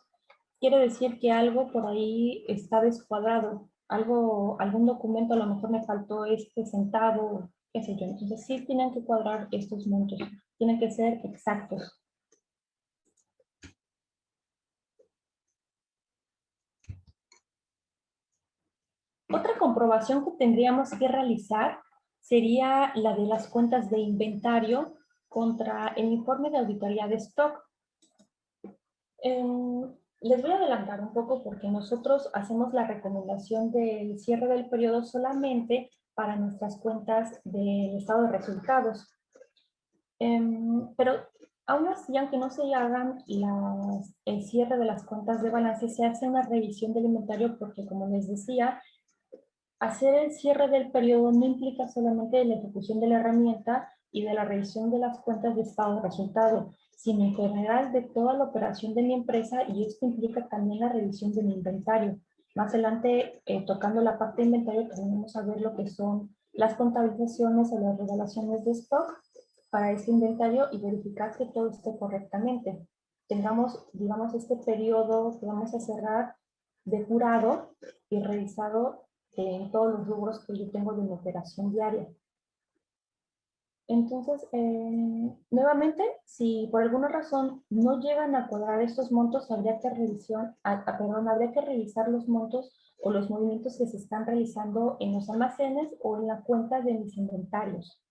quiere decir que algo por ahí está descuadrado. Algún documento a lo mejor me faltó este centavo, qué sé yo. Entonces sí tienen que cuadrar estos montos, tienen que ser exactos. Otra comprobación que tendríamos que realizar sería la de las cuentas de inventario contra el informe de auditoría de stock. Les voy a adelantar un poco porque nosotros hacemos la recomendación del cierre del periodo solamente para nuestras cuentas del estado de resultados. Pero aún así, aunque no se hagan el cierre de las cuentas de balance, se hace una revisión del inventario porque, como les decía, hacer el cierre del periodo no implica solamente la ejecución de la herramienta y de la revisión de las cuentas de estado de resultado, sino en general de toda la operación de mi empresa, y esto implica también la revisión del inventario. Más adelante, tocando la parte de inventario, también vamos a ver lo que son las contabilizaciones o las revelaciones de stock para este inventario y verificar que todo esté correctamente. Tengamos, digamos, este periodo que vamos a cerrar depurado y revisado en todos los rubros que yo tengo de mi operación diaria. Entonces, nuevamente, si por alguna razón no llegan a cuadrar estos montos, habría que habría que revisar los montos o los movimientos que se están realizando en los almacenes o en la cuenta de mis inventarios.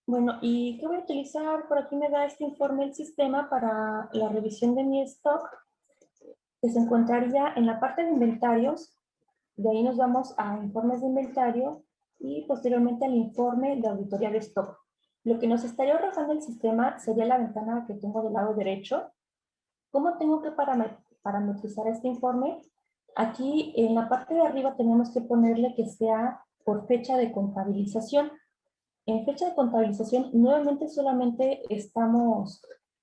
Bueno, ¿y qué voy a utilizar? Por aquí me da este informe el sistema para la revisión de mi stock, que se encontraría en la parte de inventarios. De ahí nos vamos a informes de inventario y posteriormente al informe de auditoría de stock. Lo que nos estaría arrojando el sistema sería la ventana que tengo del lado derecho. ¿Cómo tengo que parametrizar este informe? Aquí en la parte de arriba tenemos que ponerle que sea por fecha de contabilización. En fecha de contabilización, nuevamente solamente estamos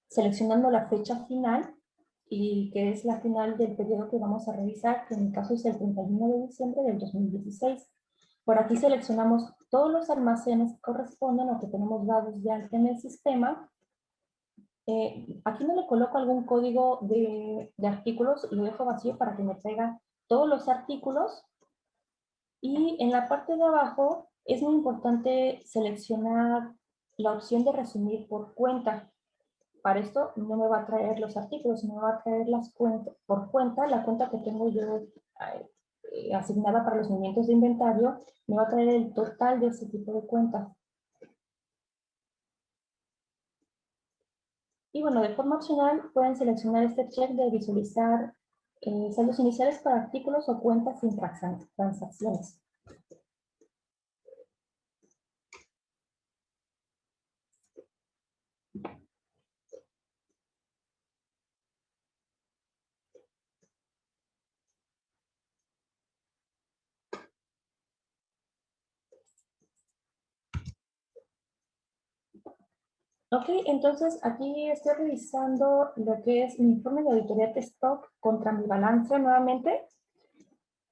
seleccionando la fecha final y que es la final del periodo que vamos a revisar, que en mi caso es el 31 de diciembre del 2016. Por aquí seleccionamos todos los almacenes que corresponden o que tenemos dados de alta en el sistema. Aquí no le coloco algún código de artículos, lo dejo vacío para que me traiga todos los artículos. Y en la parte de abajo es muy importante seleccionar la opción de resumir por cuenta. Para esto no me va a traer los artículos, me va a traer las cuentas por cuenta, la cuenta que tengo yo asignada para los movimientos de inventario, me va a traer el total de ese tipo de cuentas. Y bueno, de forma opcional pueden seleccionar este check de visualizar saldos iniciales para artículos o cuentas sin transacciones. Ok, entonces aquí estoy revisando lo que es mi informe de auditoría de stock contra mi balance nuevamente.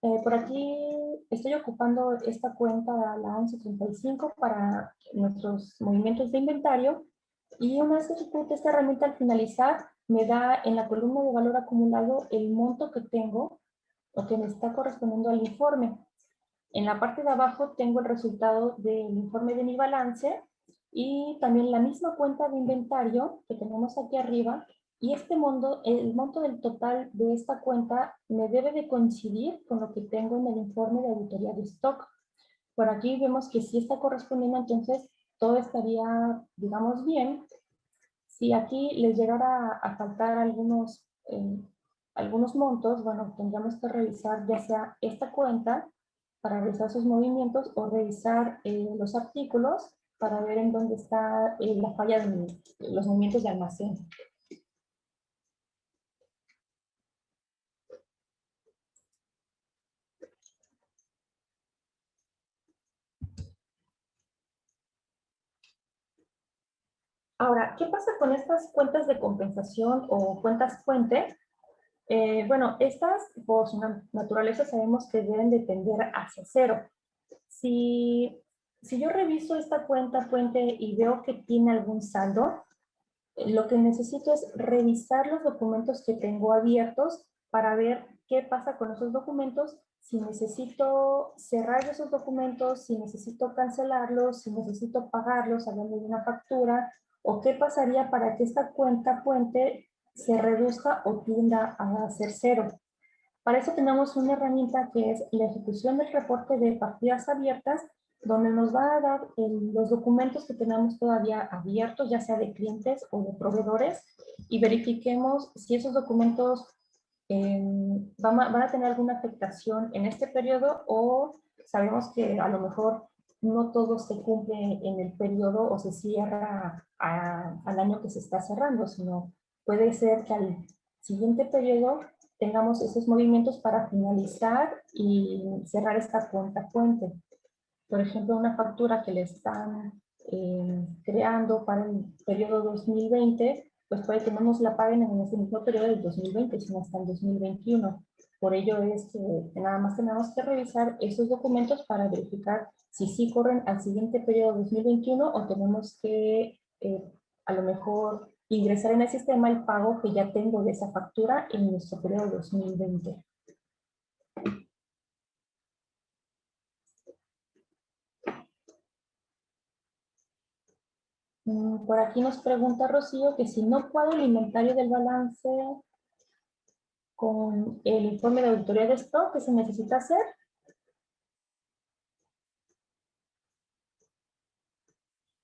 Por aquí estoy ocupando esta cuenta, la 1135, para nuestros movimientos de inventario. Y una vez que ejecute esta herramienta al finalizar, me da en la columna de valor acumulado el monto que tengo o que me está correspondiendo al informe. En la parte de abajo tengo el resultado del informe de mi balance y también la misma cuenta de inventario que tenemos aquí arriba, y este monto, el monto del total de esta cuenta me debe de coincidir con lo que tengo en el informe de auditoría de stock. Por aquí vemos que sí está correspondiendo, entonces todo estaría, digamos, bien. Si aquí les llegara a faltar algunos montos, bueno, tendríamos que revisar ya sea esta cuenta para revisar sus movimientos o revisar los artículos para ver en dónde está la falla de los movimientos de almacén. Ahora, ¿qué pasa con estas cuentas de compensación o cuentas fuente? Bueno, estas por su naturaleza sabemos que deben de tender hacia cero. Si yo reviso esta cuenta fuente y veo que tiene algún saldo, lo que necesito es revisar los documentos que tengo abiertos para ver qué pasa con esos documentos, si necesito cerrar esos documentos, si necesito cancelarlos, si necesito pagarlos hablando de una factura, o qué pasaría para que esta cuenta fuente se reduzca o tienda a ser cero. Para eso tenemos una herramienta que es la ejecución del reporte de partidas abiertas, donde nos va a dar los documentos que tenemos todavía abiertos, ya sea de clientes o de proveedores, y verifiquemos si esos documentos van a tener alguna afectación en este periodo, o sabemos que a lo mejor no todo se cumple en el periodo o se cierra al año que se está cerrando, sino puede ser que al siguiente periodo tengamos esos movimientos para finalizar y cerrar esta cuenta fuente. Por ejemplo, una factura que le están creando para el periodo 2020, pues puede que no nos la paguen en ese mismo periodo del 2020, sino hasta el 2021. Por ello es que nada más tenemos que revisar esos documentos para verificar si sí corren al siguiente periodo 2021 o tenemos que a lo mejor ingresar en el sistema el pago que ya tengo de esa factura en nuestro periodo 2020. Por aquí nos pregunta Rocío que si no cuadra el inventario del balance con el informe de auditoría de stock que se necesita hacer.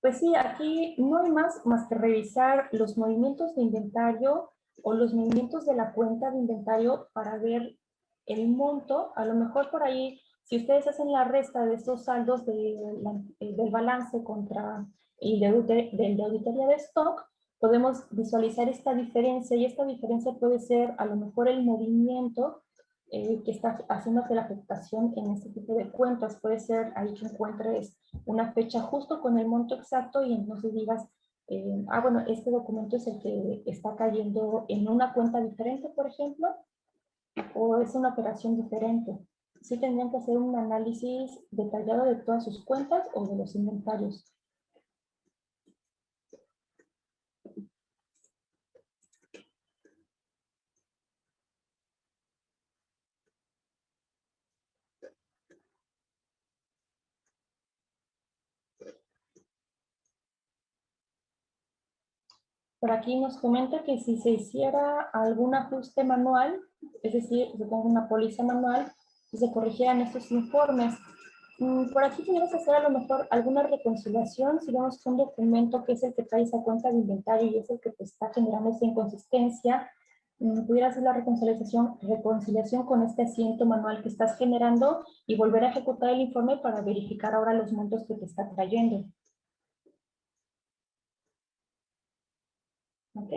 Pues sí, aquí no hay más que revisar los movimientos de inventario o los movimientos de la cuenta de inventario para ver el monto. A lo mejor por ahí, si ustedes hacen la resta de estos saldos del balance contra el de auditoría de stock, podemos visualizar esta diferencia y esta diferencia puede ser a lo mejor el movimiento que está haciendo que la afectación en este tipo de cuentas. Puede ser ahí que encuentres una fecha justo con el monto exacto y entonces digas, bueno, este documento es el que está cayendo en una cuenta diferente, por ejemplo, o es una operación diferente. Sí tendrían que hacer un análisis detallado de todas sus cuentas o de los inventarios. Por aquí nos comenta que si se hiciera algún ajuste manual, es decir, supongo una póliza manual, si se corrigieran estos informes. Por aquí tenemos que hacer a lo mejor alguna reconciliación. Si vemos que un documento que es el que trae esa cuenta de inventario y es el que te está generando esa inconsistencia, pudiera hacer la reconciliación con este asiento manual que estás generando y volver a ejecutar el informe para verificar ahora los montos que te está trayendo. ¿Ok?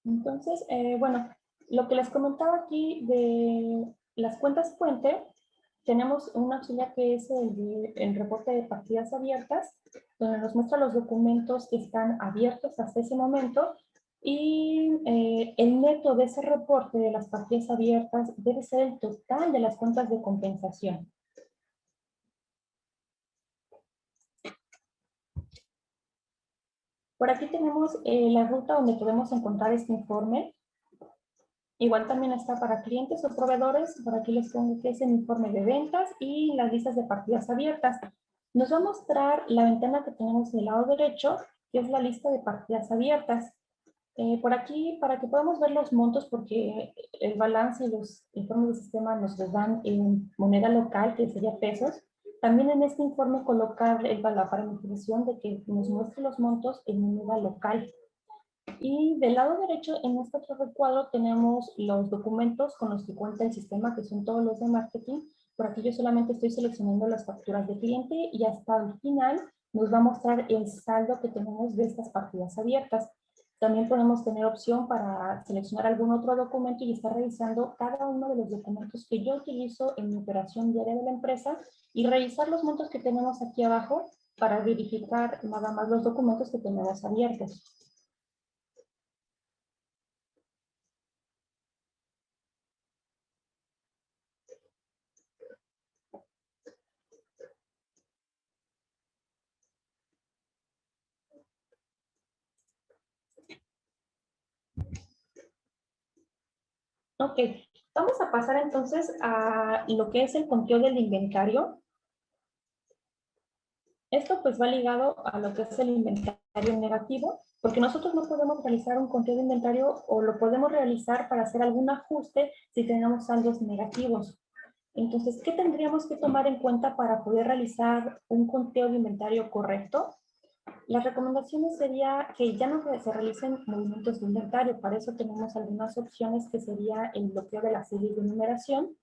Entonces, bueno, lo que les comentaba aquí de las cuentas fuente, tenemos un auxiliar que es el reporte de partidas abiertas, donde nos muestra los documentos que están abiertos hasta ese momento y el neto de ese reporte de las partidas abiertas debe ser el total de las cuentas de compensación. Por aquí tenemos la ruta donde podemos encontrar este informe. Igual también está para clientes o proveedores. Por aquí les pongo que es el informe de ventas y las listas de partidas abiertas. Nos va a mostrar la ventana que tenemos del lado derecho, que es la lista de partidas abiertas. Por aquí, para que podamos ver los montos, porque el balance y los informes de sistema nos los dan en moneda local, que sería pesos, también en este informe colocar la parametrización de que nos muestre los montos en moneda local. Y del lado derecho, en este otro recuadro, tenemos los documentos con los que cuenta el sistema, que son todos los de marketing. Por aquí yo solamente estoy seleccionando las facturas de cliente y hasta el final nos va a mostrar el saldo que tenemos de estas partidas abiertas. También podemos tener opción para seleccionar algún otro documento y estar revisando cada uno de los documentos que yo utilizo en mi operación diaria de la empresa y revisar los montos que tenemos aquí abajo para verificar nada más los documentos que tenemos abiertos. Ok, vamos a pasar entonces a lo que es el conteo del inventario. Esto pues va ligado a lo que es el inventario negativo, porque nosotros no podemos realizar un conteo de inventario o lo podemos realizar para hacer algún ajuste si tenemos saldos negativos. Entonces, ¿qué tendríamos que tomar en cuenta para poder realizar un conteo de inventario correcto? Las recomendaciones sería que ya no se realicen movimientos de inventario. Para eso tenemos algunas opciones que sería el bloqueo de las series de numeración.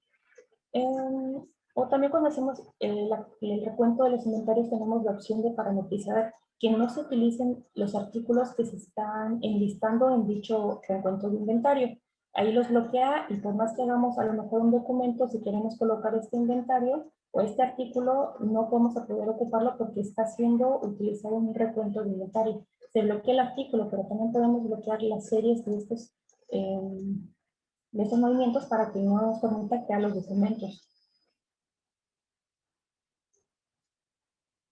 O también cuando hacemos el recuento de los inventarios tenemos la opción de parametrizar que no se utilicen los artículos que se están enlistando en dicho recuento de inventario. Ahí los bloquea y por más que hagamos a lo mejor un documento, si queremos colocar este inventario o este artículo, no podemos poder ocuparlo porque está siendo utilizado en un recuento de inventario. Se bloquea el artículo, pero también podemos bloquear las series de estos movimientos para que no nos permita crear los documentos.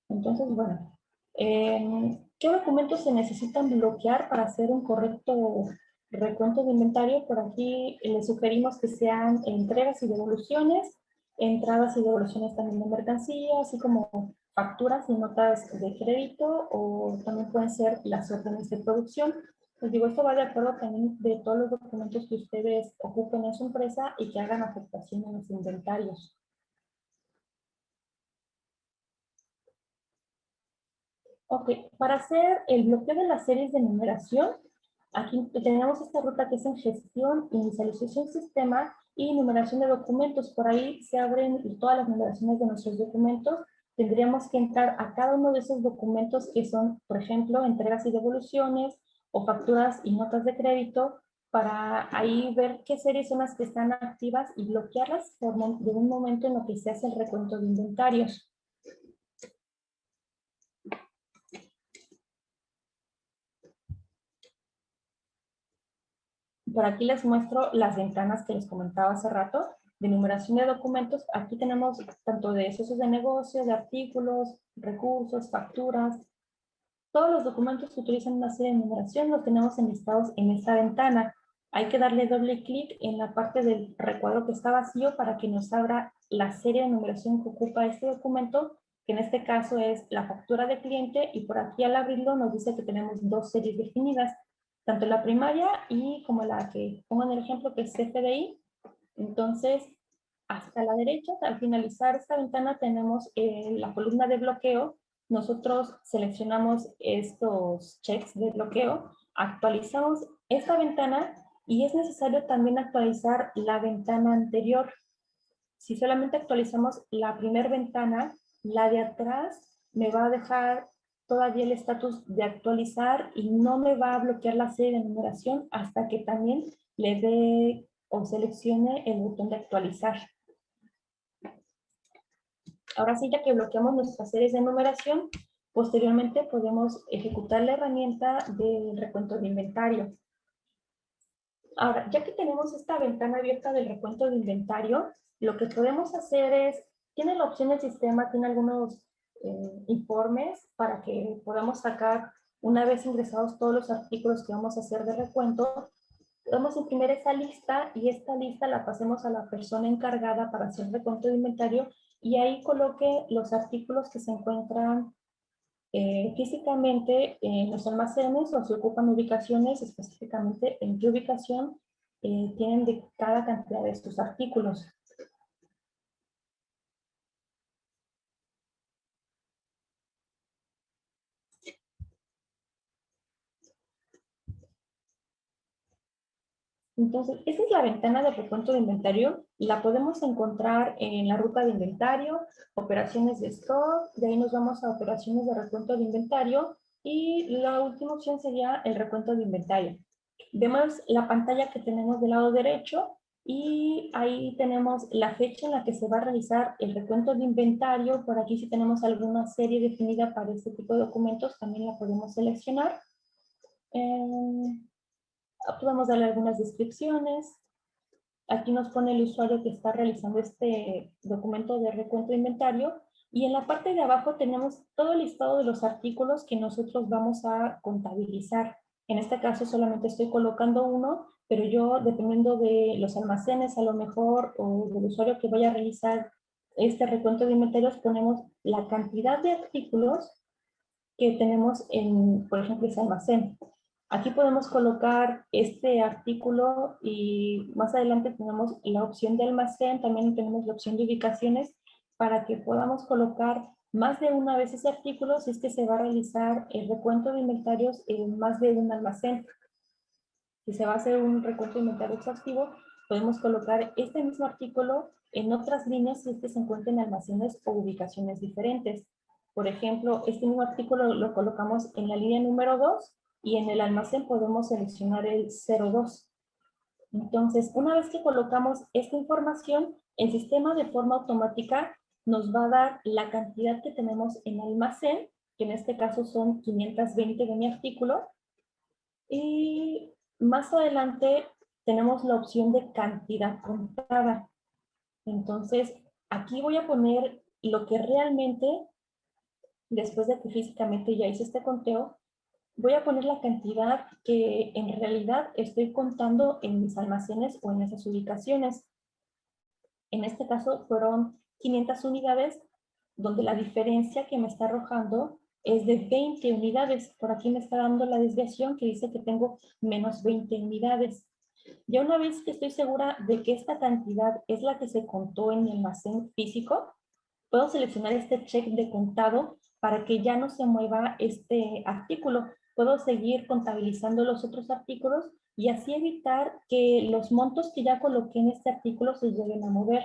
Entonces, bueno, ¿qué documentos se necesitan bloquear para hacer un correcto recuento de inventario? Por aquí les sugerimos que sean entregas y devoluciones, entradas y devoluciones también de mercancía, así como facturas y notas de crédito, o también pueden ser las órdenes de producción. Les digo, esto va de acuerdo también de todos los documentos que ustedes ocupen en su empresa y que hagan afectación en los inventarios. Ok, para hacer el bloqueo de las series de numeración, aquí tenemos esta ruta que es en gestión, inicialización sistema y numeración de documentos. Por ahí se abren todas las numeraciones de nuestros documentos. Tendríamos que entrar a cada uno de esos documentos que son, por ejemplo, entregas y devoluciones o facturas y notas de crédito, para ahí ver qué series son las que están activas y bloquearlas de un momento en lo que se hace el recuento de inventarios. Por aquí les muestro las ventanas que les comentaba hace rato de numeración de documentos. Aquí tenemos tanto de socios de negocio, de artículos, recursos, facturas. Todos los documentos que utilizan una serie de numeración los tenemos enlistados en esta ventana. Hay que darle doble clic en la parte del recuadro que está vacío para que nos abra la serie de numeración que ocupa este documento, que en este caso es la factura de cliente, y por aquí al abrirlo nos dice que tenemos dos series definidas, tanto la primaria y como la que pongo en el ejemplo, que es CFDI. Entonces, hasta la derecha, al finalizar esta ventana, tenemos la columna de bloqueo. Nosotros seleccionamos estos checks de bloqueo, actualizamos esta ventana y es necesario también actualizar la ventana anterior. Si solamente actualizamos la primera ventana, la de atrás me va a dejar todavía el estatus de actualizar y no me va a bloquear la serie de numeración hasta que también le dé o seleccione el botón de actualizar. Ahora sí, ya que bloqueamos nuestras series de numeración, posteriormente podemos ejecutar la herramienta del recuento de inventario. Ahora, ya que tenemos esta ventana abierta del recuento de inventario, lo que podemos hacer es, tiene la opción del sistema, tiene algunos informes para que podamos sacar, una vez ingresados todos los artículos que vamos a hacer de recuento, podemos imprimir esa lista y esta lista la pasemos a la persona encargada para hacer recuento de inventario y ahí coloque los artículos que se encuentran físicamente en los almacenes o se ocupan ubicaciones, específicamente en qué ubicación tienen de cada cantidad de estos artículos. Entonces, esta es la ventana de recuento de inventario. La podemos encontrar en la ruta de inventario, operaciones de stock, de ahí nos vamos a operaciones de recuento de inventario y la última opción sería el recuento de inventario. Vemos la pantalla que tenemos del lado derecho y ahí tenemos la fecha en la que se va a realizar el recuento de inventario. Por aquí si tenemos alguna serie definida para este tipo de documentos también la podemos seleccionar. Podemos darle algunas descripciones. Aquí nos pone el usuario que está realizando este documento de recuento de inventario. Y en la parte de abajo tenemos todo el listado de los artículos que nosotros vamos a contabilizar. En este caso solamente estoy colocando uno, pero yo, dependiendo de los almacenes a lo mejor o del usuario que vaya a realizar este recuento de inventarios, ponemos la cantidad de artículos que tenemos en, por ejemplo, ese almacén. Aquí podemos colocar este artículo y más adelante tenemos la opción de almacén, también tenemos la opción de ubicaciones para que podamos colocar más de una vez ese artículo si es que se va a realizar el recuento de inventarios en más de un almacén. Si se va a hacer un recuento de inventario exhaustivo, podemos colocar este mismo artículo en otras líneas si es que se encuentra en almacenes o ubicaciones diferentes. Por ejemplo, este mismo artículo lo colocamos en la línea número 2 y en el almacén podemos seleccionar el 02. Entonces, una vez que colocamos esta información, el sistema de forma automática nos va a dar la cantidad que tenemos en almacén, que en este caso son 520 de mi artículo, y más adelante tenemos la opción de cantidad contada. Entonces, aquí voy a poner lo que realmente, después de que físicamente ya hice este conteo, voy a poner la cantidad que en realidad estoy contando en mis almacenes o en esas ubicaciones. En este caso fueron 500 unidades, donde la diferencia que me está arrojando es de 20 unidades. Por aquí me está dando la desviación que dice que tengo menos 20 unidades. Ya una vez que estoy segura de que esta cantidad es la que se contó en mi almacén físico, puedo seleccionar este check de contado para que ya no se mueva este artículo. Puedo seguir contabilizando los otros artículos y así evitar que los montos que ya coloqué en este artículo se lleguen a mover.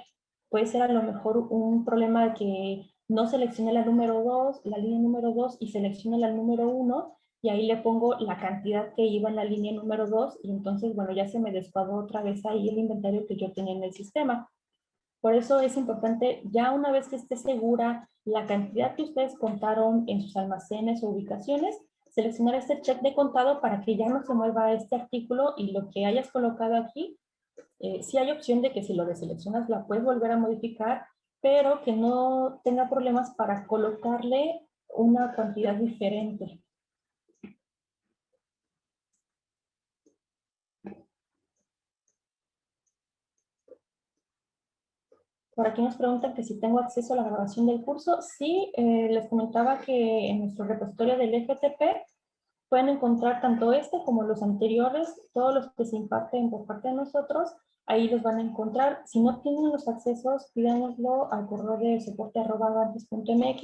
Puede ser a lo mejor un problema de que no seleccione la número 2, la línea número 2 y seleccione la número 1 y ahí le pongo la cantidad que iba en la línea número 2 y entonces, bueno, ya se me descuadró otra vez ahí el inventario que yo tenía en el sistema. Por eso es importante, ya una vez que esté segura la cantidad que ustedes contaron en sus almacenes o ubicaciones, seleccionar este check de contado para que ya no se mueva este artículo y lo que hayas colocado aquí, sí hay opción de que si lo deseleccionas la puedes volver a modificar, pero que no tenga problemas para colocarle una cantidad diferente. Por aquí nos preguntan que si tengo acceso a la grabación del curso. Sí, les comentaba que en nuestro repositorio del FTP pueden encontrar tanto este como los anteriores, todos los que se imparten por parte de nosotros, ahí los van a encontrar. Si no tienen los accesos, pídanoslo al correo de soporte@avantis.mx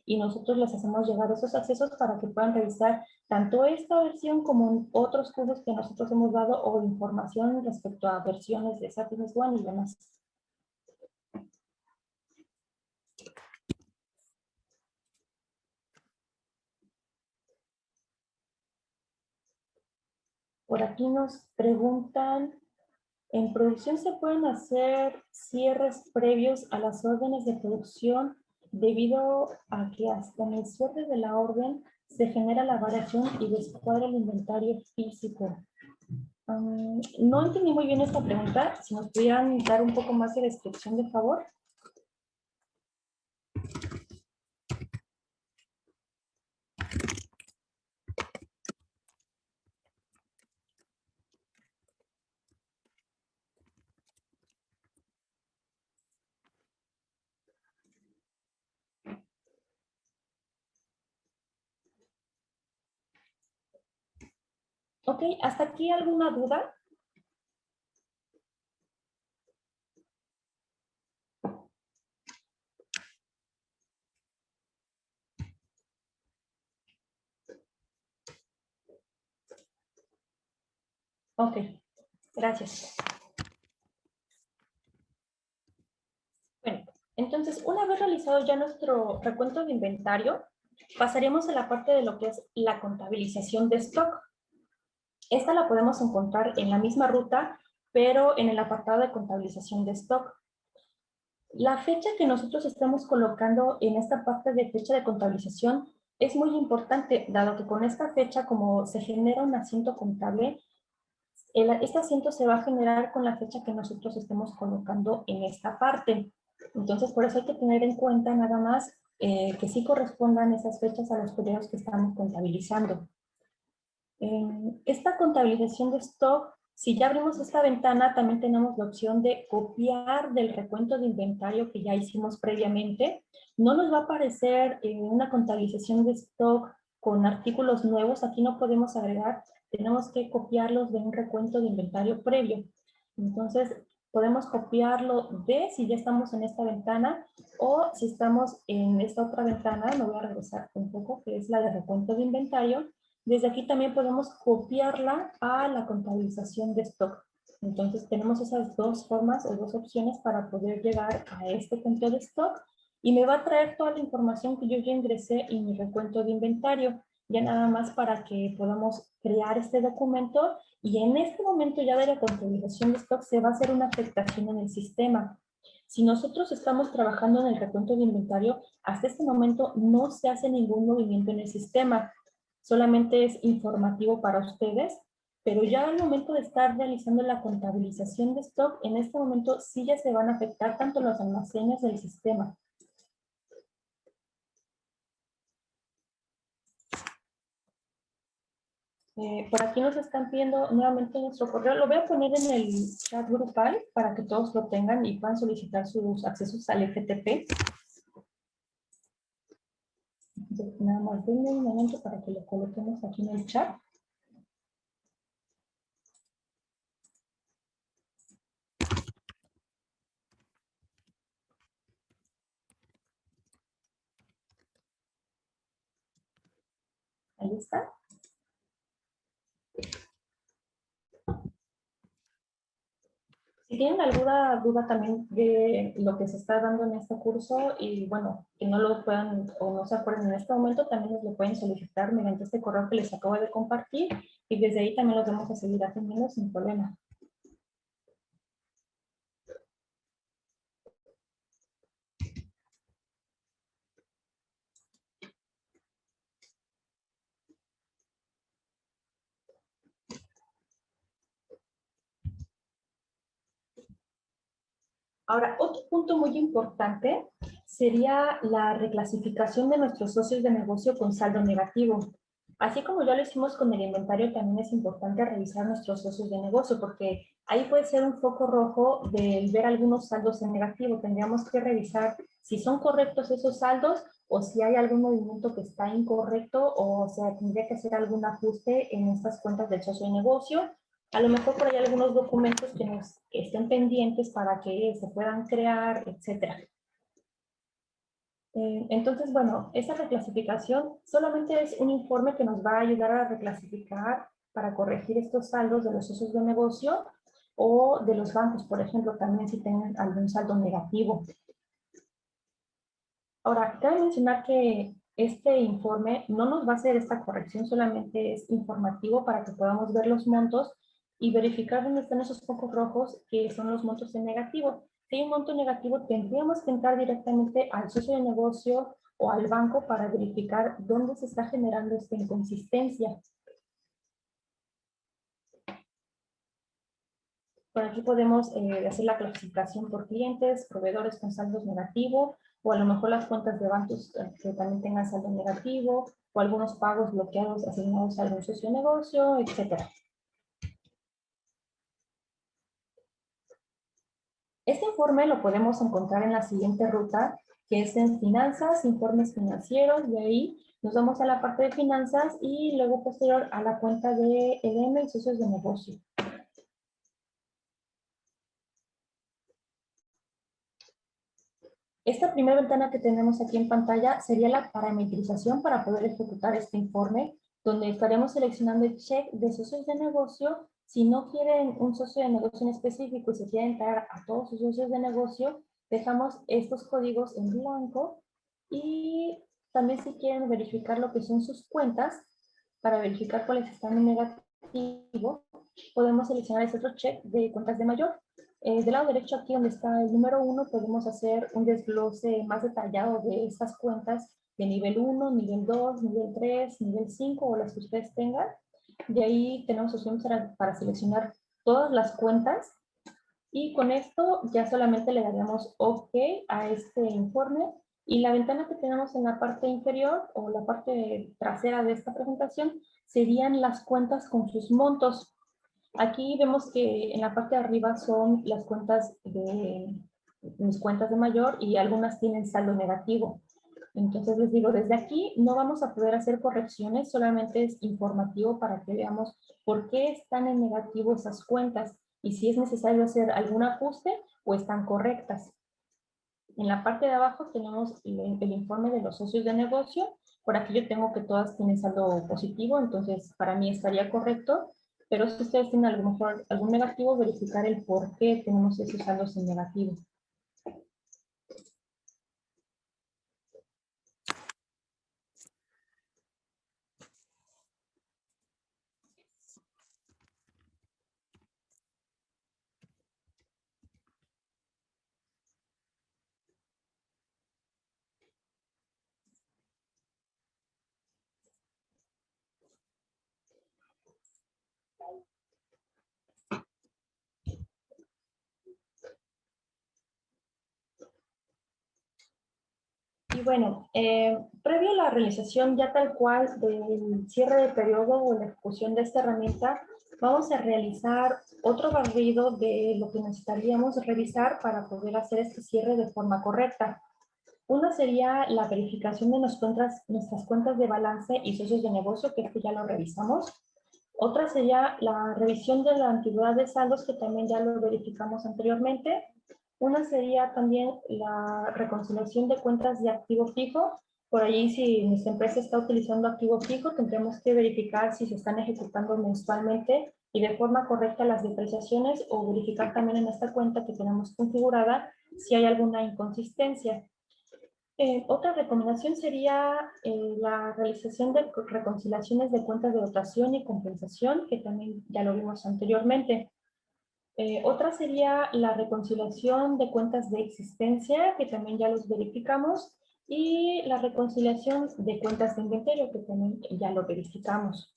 y nosotros les hacemos llegar esos accesos para que puedan revisar tanto esta versión como otros cursos que nosotros hemos dado o información respecto a versiones de SAP Business One y demás. Por aquí nos preguntan, ¿en producción se pueden hacer cierres previos a las órdenes de producción debido a que hasta en el cierre de la orden se genera la variación y descuadra el inventario físico? No entendí muy bien esta pregunta. Si nos pudieran dar un poco más de descripción, de favor. Ok, ¿hasta aquí alguna duda? Ok, gracias. Bueno, entonces, una vez realizado ya nuestro recuento de inventario, pasaremos a la parte de lo que es la contabilización de stock. Esta la podemos encontrar en la misma ruta, pero en el apartado de contabilización de stock. La fecha que nosotros estamos colocando en esta parte de fecha de contabilización es muy importante, dado que con esta fecha, como se genera un asiento contable, este asiento se va a generar con la fecha que nosotros estemos colocando en esta parte. Entonces, por eso hay que tener en cuenta nada más que sí correspondan esas fechas a los periodos que estamos contabilizando. En esta contabilización de stock, si ya abrimos esta ventana, también tenemos la opción de copiar del recuento de inventario que ya hicimos previamente. No nos va a aparecer una contabilización de stock con artículos nuevos. Aquí no podemos agregar, tenemos que copiarlos de un recuento de inventario previo. Entonces, podemos copiarlo de si ya estamos en esta ventana o si estamos en esta otra ventana, me voy a regresar un poco, que es la de recuento de inventario. Desde aquí también podemos copiarla a la contabilización de stock. Entonces tenemos esas dos formas o dos opciones para poder llegar a este cuento de stock y me va a traer toda la información que yo ya ingresé en mi recuento de inventario, ya nada más para que podamos crear este documento Y en este momento ya de la contabilización de stock se va a hacer una afectación en el sistema. Si nosotros estamos trabajando en el recuento de inventario, hasta este momento no se hace ningún movimiento en el sistema. Solamente es informativo para ustedes, pero ya al momento de estar realizando la contabilización de stock, en este momento sí ya se van a afectar tanto los almacenes del sistema. Por aquí nos están pidiendo nuevamente nuestro correo. Lo voy a poner en el chat grupal para que todos lo tengan y puedan solicitar sus accesos al FTP. Entonces, nada más denme un momento para que lo coloquemos aquí en el chat. Ahí está. Si tienen alguna duda también de lo que se está dando en este curso y bueno, que no lo puedan o no se acuerden en este momento, también nos lo pueden solicitar mediante este correo que les acabo de compartir y desde ahí también los vamos a seguir atendiendo sin problema. Ahora, otro punto muy importante sería la reclasificación de nuestros socios de negocio con saldo negativo. Así como ya lo hicimos con el inventario, también es importante revisar nuestros socios de negocio porque ahí puede ser un foco rojo de ver algunos saldos en negativo. Tendríamos que revisar si son correctos esos saldos o si hay algún movimiento que está incorrecto o sea, tendría que hacer algún ajuste en estas cuentas del socio de negocio. A lo mejor por ahí algunos documentos que estén pendientes para que se puedan crear, etcétera. Entonces, bueno, esa reclasificación solamente es un informe que nos va a ayudar a reclasificar para corregir estos saldos de los socios de negocio o de los bancos, por ejemplo, también si tienen algún saldo negativo. Ahora, cabe mencionar que este informe no nos va a hacer esta corrección, solamente es informativo para que podamos ver los montos y verificar dónde están esos focos rojos que son los montos en negativo. Si hay un monto negativo, tendríamos que entrar directamente al socio de negocio o al banco para verificar dónde se está generando esta inconsistencia. Por aquí podemos hacer la clasificación por clientes, proveedores con saldos negativos, o a lo mejor las cuentas de bancos que también tengan saldo negativo, o algunos pagos bloqueados asignados a algún socio de negocio, etc. Este informe lo podemos encontrar en la siguiente ruta, que es en finanzas, informes financieros, de ahí nos vamos a la parte de finanzas y luego posterior a la cuenta de EDM y socios de negocio. Esta primera ventana que tenemos aquí en pantalla sería la parametrización para poder ejecutar este informe, donde estaremos seleccionando el check de socios de negocio. Si no quieren un socio de negocio en específico y se quieren entrar a todos sus socios de negocio, dejamos estos códigos en blanco y también si quieren verificar lo que son sus cuentas, para verificar cuáles están en negativo, podemos seleccionar ese otro check de cuentas de mayor. Del lado derecho, aquí donde está el número 1, podemos hacer un desglose más detallado de estas cuentas de nivel 1, nivel 2, nivel 3, nivel 5 o las que ustedes tengan. De ahí tenemos opciones para seleccionar todas las cuentas y con esto ya solamente le daremos OK a este informe y la ventana que tenemos en la parte inferior o la parte trasera de esta presentación serían las cuentas con sus montos. Aquí vemos que en la parte de arriba son las cuentas de mis cuentas de mayor y algunas tienen saldo negativo. Entonces les digo, desde aquí no vamos a poder hacer correcciones, solamente es informativo para que veamos por qué están en negativo esas cuentas y si es necesario hacer algún ajuste o están correctas. En la parte de abajo tenemos el informe de los socios de negocio. Por aquí yo tengo que todas tienen saldo positivo, entonces para mí estaría correcto. Pero si ustedes tienen a lo mejor algún negativo, verificar el por qué tenemos esos saldos en negativo. Y bueno, previo a la realización ya tal cual del cierre de periodo o la ejecución de esta herramienta, vamos a realizar otro barrido de lo que necesitaríamos revisar para poder hacer este cierre de forma correcta. Una sería la verificación de nuestras cuentas de balance y socios de negocio, que esto ya lo revisamos. Otra sería la revisión de la antigüedad de saldos, que también ya lo verificamos anteriormente. Una sería también la reconciliación de cuentas de activo fijo. Por allí, si nuestra empresa está utilizando activo fijo, tendremos que verificar si se están ejecutando mensualmente y de forma correcta las depreciaciones, o verificar también en esta cuenta que tenemos configurada si hay alguna inconsistencia. Otra recomendación sería la realización de reconciliaciones de cuentas de dotación y compensación, que también ya lo vimos anteriormente. Otra sería la reconciliación de cuentas de existencia, que también ya los verificamos, y la reconciliación de cuentas de inventario, que también ya lo verificamos.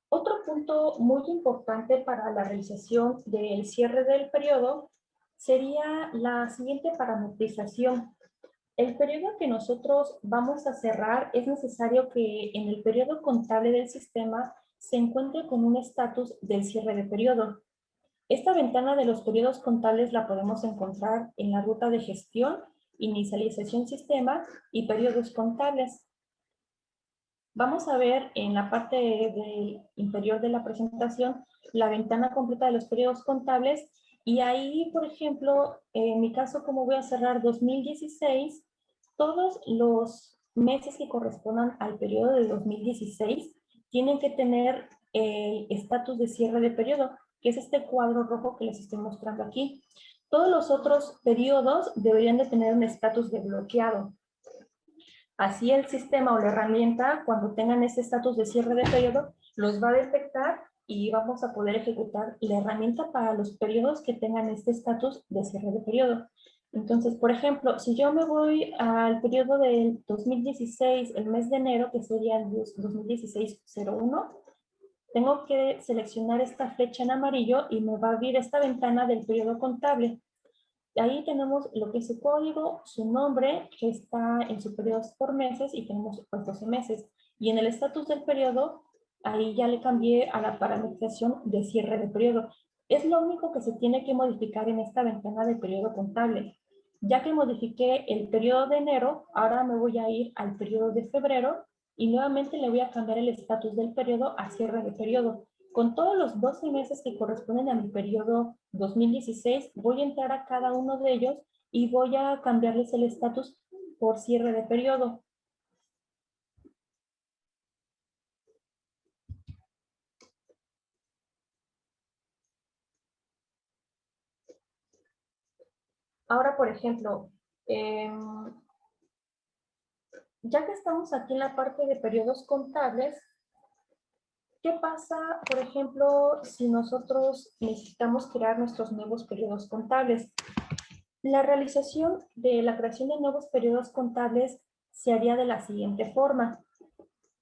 Otro punto muy importante para la realización del cierre del periodo sería la siguiente parametrización. El periodo que nosotros vamos a cerrar, es necesario que en el periodo contable del sistema se encuentre con un estatus del cierre de periodo. Esta ventana de los periodos contables la podemos encontrar en la ruta de gestión, inicialización sistema y periodos contables. Vamos a ver en la parte inferior de la presentación la ventana completa de los periodos contables, y ahí, por ejemplo, en mi caso, como voy a cerrar 2016, todos los meses que correspondan al periodo de 2016 tienen que tener el estatus de cierre de periodo, que es este cuadro rojo que les estoy mostrando aquí. Todos los otros periodos deberían de tener un estatus de bloqueado. Así el sistema o la herramienta, cuando tengan ese estatus de cierre de periodo, los va a detectar y vamos a poder ejecutar la herramienta para los periodos que tengan este estatus de cierre de periodo. Entonces, por ejemplo, si yo me voy al periodo del 2016, el mes de enero, que sería el 2016-01, tengo que seleccionar esta flecha en amarillo y me va a abrir esta ventana del periodo contable. Ahí tenemos lo que es su código, su nombre, que está en su periodo por meses, y tenemos pues 12 meses. Y en el estatus del periodo, ahí ya le cambié a la parametrización de cierre de periodo. Es lo único que se tiene que modificar en esta ventana de periodo contable. Ya que modifiqué el periodo de enero, ahora me voy a ir al periodo de febrero y nuevamente le voy a cambiar el estatus del periodo a cierre de periodo. Con todos los 12 meses que corresponden a mi periodo 2016, voy a entrar a cada uno de ellos y voy a cambiarles el estatus por cierre de periodo. Ahora, por ejemplo, ya que estamos aquí en la parte de periodos contables, ¿qué pasa, por ejemplo, si nosotros necesitamos crear nuestros nuevos periodos contables? La realización de la creación de nuevos periodos contables se haría de la siguiente forma.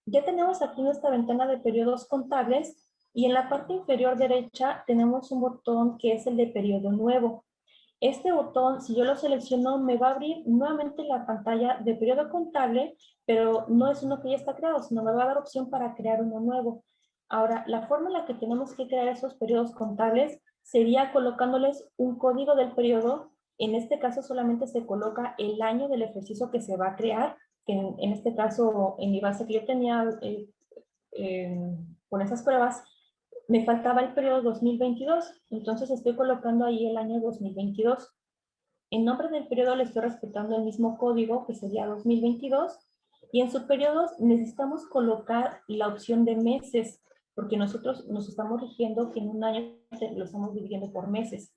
Ya tenemos aquí nuestra ventana de periodos contables, y en la parte inferior derecha tenemos un botón que es el de periodo nuevo. Este botón, si yo lo selecciono, me va a abrir nuevamente la pantalla de periodo contable, pero no es uno que ya está creado, sino me va a dar opción para crear uno nuevo. Ahora, la forma en la que tenemos que crear esos periodos contables sería colocándoles un código del periodo. En este caso solamente se coloca el año del ejercicio que se va a crear, que en este caso, en mi base que yo tenía con esas pruebas, me faltaba el periodo 2022, entonces estoy colocando ahí el año 2022. En nombre del periodo le estoy respetando el mismo código, que sería 2022, y en subperiodos necesitamos colocar la opción de meses, porque nosotros nos estamos rigiendo que en un año lo estamos dividiendo por meses.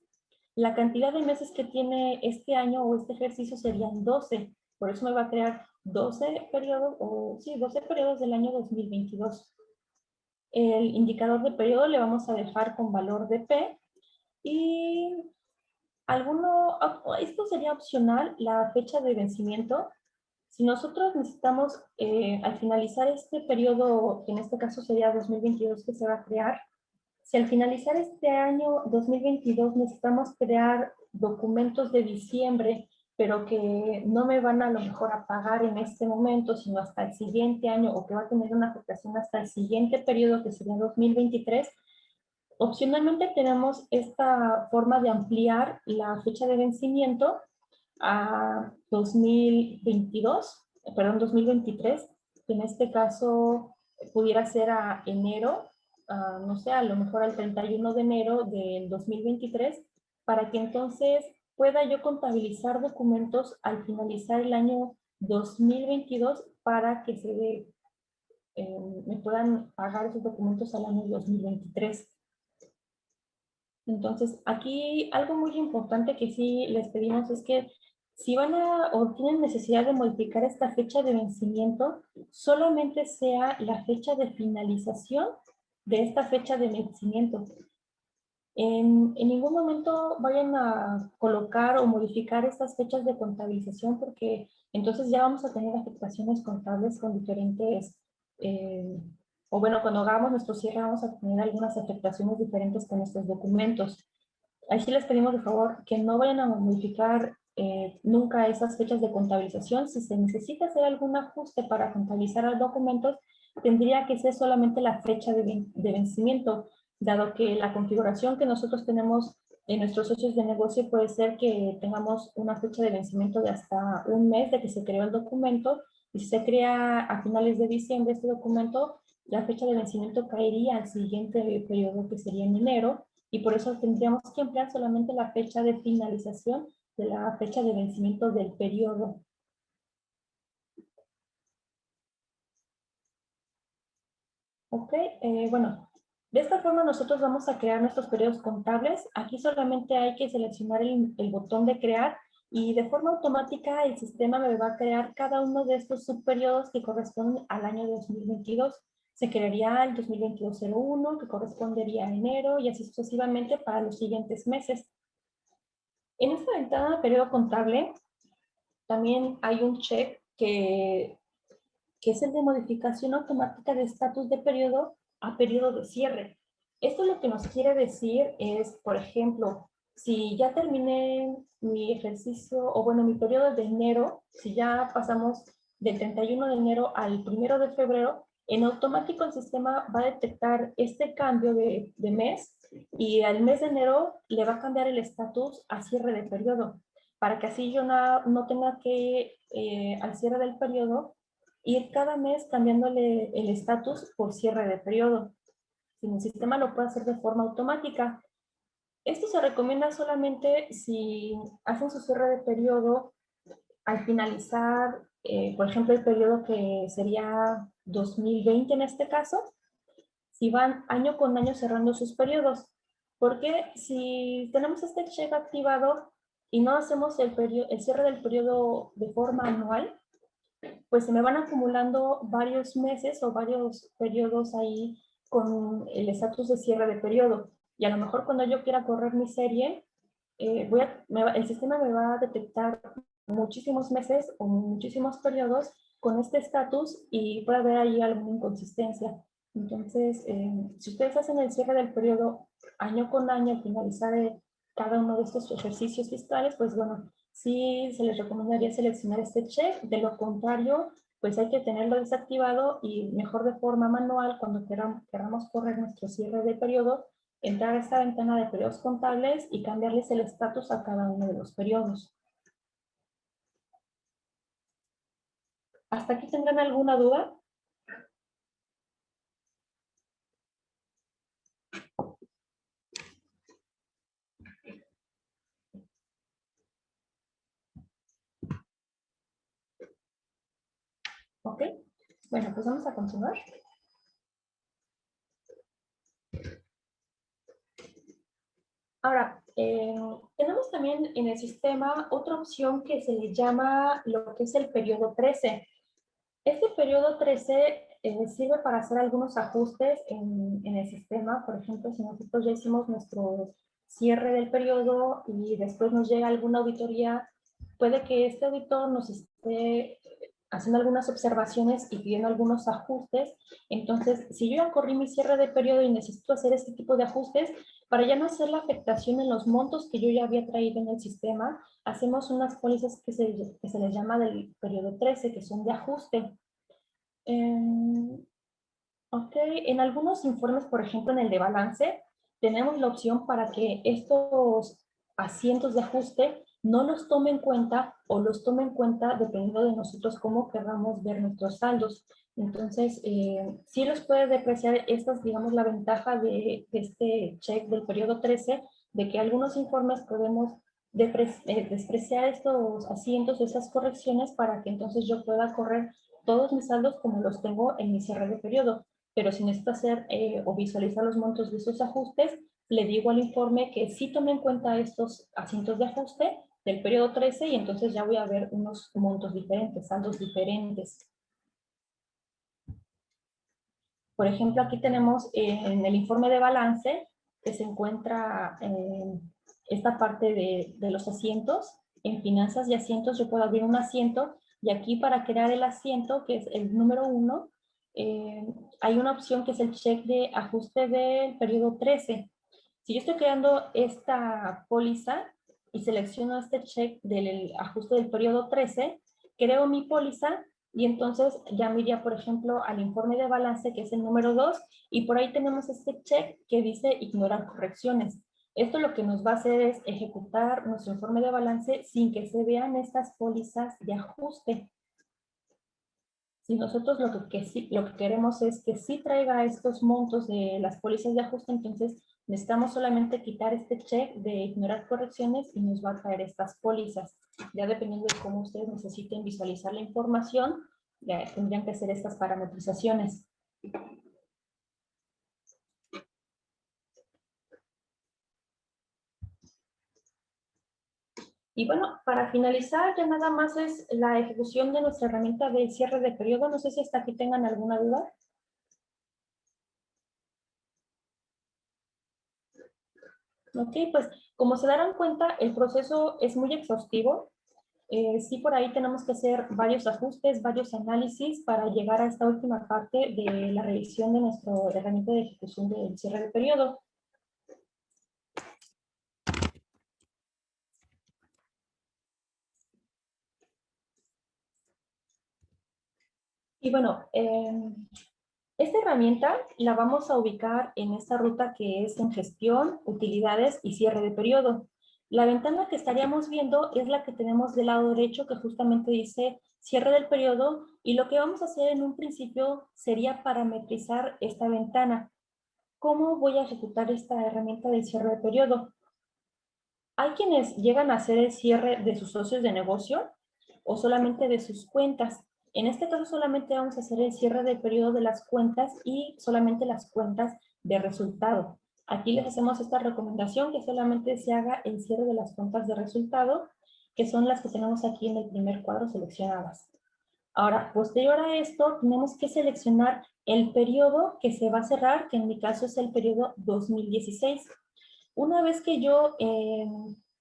La cantidad de meses que tiene este año o este ejercicio serían 12, por eso me va a crear 12 periodos, o sí, 12 periodos del año 2022. El indicador de periodo le vamos a dejar con valor de P, y esto sería opcional, la fecha de vencimiento. Si nosotros necesitamos, al finalizar este periodo, que en este caso sería 2022 que se va a crear, si al finalizar este año 2022 necesitamos crear documentos de diciembre, pero que no me van a lo mejor a pagar en este momento, sino hasta el siguiente año, o que va a tener una afectación hasta el siguiente periodo, que sería 2023, opcionalmente tenemos esta forma de ampliar la fecha de vencimiento a 2022, perdón, 2023, que en este caso pudiera ser a enero, no sé, a lo mejor al 31 de enero del 2023, para que entonces pueda yo contabilizar documentos al finalizar el año 2022 para que me puedan pagar esos documentos al año 2023. Entonces, aquí algo muy importante que sí les pedimos es que si van a o tienen necesidad de modificar esta fecha de vencimiento, solamente sea la fecha de finalización de esta fecha de vencimiento. En ningún momento vayan a colocar o modificar estas fechas de contabilización porque entonces ya vamos a tener afectaciones contables con diferentes, eh, o bueno, cuando hagamos nuestro cierre vamos a tener algunas afectaciones diferentes con estos documentos. Ahí sí les pedimos de favor que no vayan a modificar nunca esas fechas de contabilización. Si se necesita hacer algún ajuste para contabilizar los documentos, tendría que ser solamente la fecha de vencimiento, dado que la configuración que nosotros tenemos en nuestros socios de negocio puede ser que tengamos una fecha de vencimiento de hasta un mes de que se creó el documento, y si se crea a finales de diciembre este documento, la fecha de vencimiento caería al siguiente periodo, que sería en enero, y por eso tendríamos que emplear solamente la fecha de finalización de la fecha de vencimiento del periodo. Ok, bueno, de esta forma nosotros vamos a crear nuestros periodos contables. Aquí solamente hay que seleccionar el botón de crear y de forma automática el sistema me va a crear cada uno de estos subperiodos que corresponden al año 2022. Se crearía el 2022-01, que correspondería a enero, y así sucesivamente para los siguientes meses. En esta ventana de periodo contable también hay un check que es el de modificación automática de estatus de periodo a periodo de cierre. Esto lo que nos quiere decir es, por ejemplo, si ya terminé mi ejercicio, o bueno, mi periodo de enero, si ya pasamos del 31 de enero al 1 de febrero, en automático el sistema va a detectar este cambio de mes, y al mes de enero le va a cambiar el estatus a cierre de periodo, para que así yo no tenga que, al cierre del periodo, ir cada mes cambiándole el estatus por cierre de periodo. Si el sistema lo puede hacer de forma automática. Esto se recomienda solamente si hacen su cierre de periodo al finalizar, por ejemplo, el periodo que sería 2020 en este caso, si van año con año cerrando sus periodos. Porque si tenemos este check activado y no hacemos el cierre del periodo de forma anual, pues se me van acumulando varios meses o varios periodos ahí con el estatus de cierre de periodo. Y a lo mejor cuando yo quiera correr mi serie, el sistema me va a detectar muchísimos meses o muchísimos periodos con este estatus y puede haber ahí alguna inconsistencia. Entonces, si ustedes hacen el cierre del periodo año con año al finalizar cada uno de estos ejercicios fiscales, pues bueno, sí se les recomendaría seleccionar este check. De lo contrario, pues hay que tenerlo desactivado y mejor de forma manual cuando queramos correr nuestro cierre de periodo, entrar a esta ventana de periodos contables y cambiarles el estatus a cada uno de los periodos. ¿Hasta aquí tendrán alguna duda? Ok. Bueno, pues vamos a continuar. Ahora, tenemos también en el sistema otra opción que se le llama lo que es el periodo 13. Este periodo 13 sirve para hacer algunos ajustes en el sistema. Por ejemplo, si nosotros ya hicimos nuestro cierre del periodo y después nos llega alguna auditoría, puede que este auditor nos esté haciendo algunas observaciones y pidiendo algunos ajustes. Entonces, si yo ya corrí mi cierre de periodo y necesito hacer este tipo de ajustes, para ya no hacer la afectación en los montos que yo ya había traído en el sistema, hacemos unas pólizas que se les llama del periodo 13, que son de ajuste. Ok, en algunos informes, por ejemplo, en el de balance, tenemos la opción para que estos asientos de ajuste no los tome en cuenta o los tome en cuenta dependiendo de nosotros cómo queramos ver nuestros saldos. Entonces, sí los puede depreciar. Esta es, digamos, la ventaja de este check del periodo 13, de que algunos informes podemos despreciar estos asientos, esas correcciones, para que entonces yo pueda correr todos mis saldos como los tengo en mi cierre de periodo. Pero si necesito hacer o visualizar los montos de esos ajustes, le digo al informe que sí tome en cuenta estos asientos de ajuste del periodo 13 y entonces ya voy a ver unos montos diferentes, saldos diferentes. Por ejemplo, aquí tenemos en el informe de balance que se encuentra esta parte de los asientos. En finanzas y asientos yo puedo abrir un asiento y aquí para crear el asiento, que es el número 1, hay una opción que es el check de ajuste del periodo 13. Si yo estoy creando esta póliza y selecciono este check del ajuste del periodo 13, creo mi póliza y entonces ya me iría, por ejemplo, al informe de balance, que es el número 2, y por ahí tenemos este check que dice ignorar correcciones. Esto lo que nos va a hacer es ejecutar nuestro informe de balance sin que se vean estas pólizas de ajuste. Si nosotros lo que queremos es que sí traiga estos montos de las pólizas de ajuste, entonces necesitamos solamente quitar este check de ignorar correcciones y nos va a traer estas pólizas. Ya dependiendo de cómo ustedes necesiten visualizar la información, ya tendrían que hacer estas parametrizaciones. Y bueno, para finalizar, ya nada más es la ejecución de nuestra herramienta de cierre de periodo. No sé si hasta aquí tengan alguna duda. Ok, pues como se darán cuenta, el proceso es muy exhaustivo. Sí, por ahí tenemos que hacer varios ajustes, varios análisis para llegar a esta última parte de la revisión de nuestra herramienta de ejecución del cierre de periodo. Y bueno, esta herramienta la vamos a ubicar en esta ruta que es en gestión, utilidades y cierre de periodo. La ventana que estaríamos viendo es la que tenemos del lado derecho, que justamente dice cierre del periodo, y lo que vamos a hacer en un principio sería parametrizar esta ventana. ¿Cómo voy a ejecutar esta herramienta de cierre de periodo? Hay quienes llegan a hacer el cierre de sus socios de negocio o solamente de sus cuentas. En este caso solamente vamos a hacer el cierre del periodo de las cuentas y solamente las cuentas de resultado. Aquí les hacemos esta recomendación que solamente se haga el cierre de las cuentas de resultado, que son las que tenemos aquí en el primer cuadro seleccionadas. Ahora, posterior a esto, tenemos que seleccionar el periodo que se va a cerrar, que en mi caso es el periodo 2016. Una vez que yo,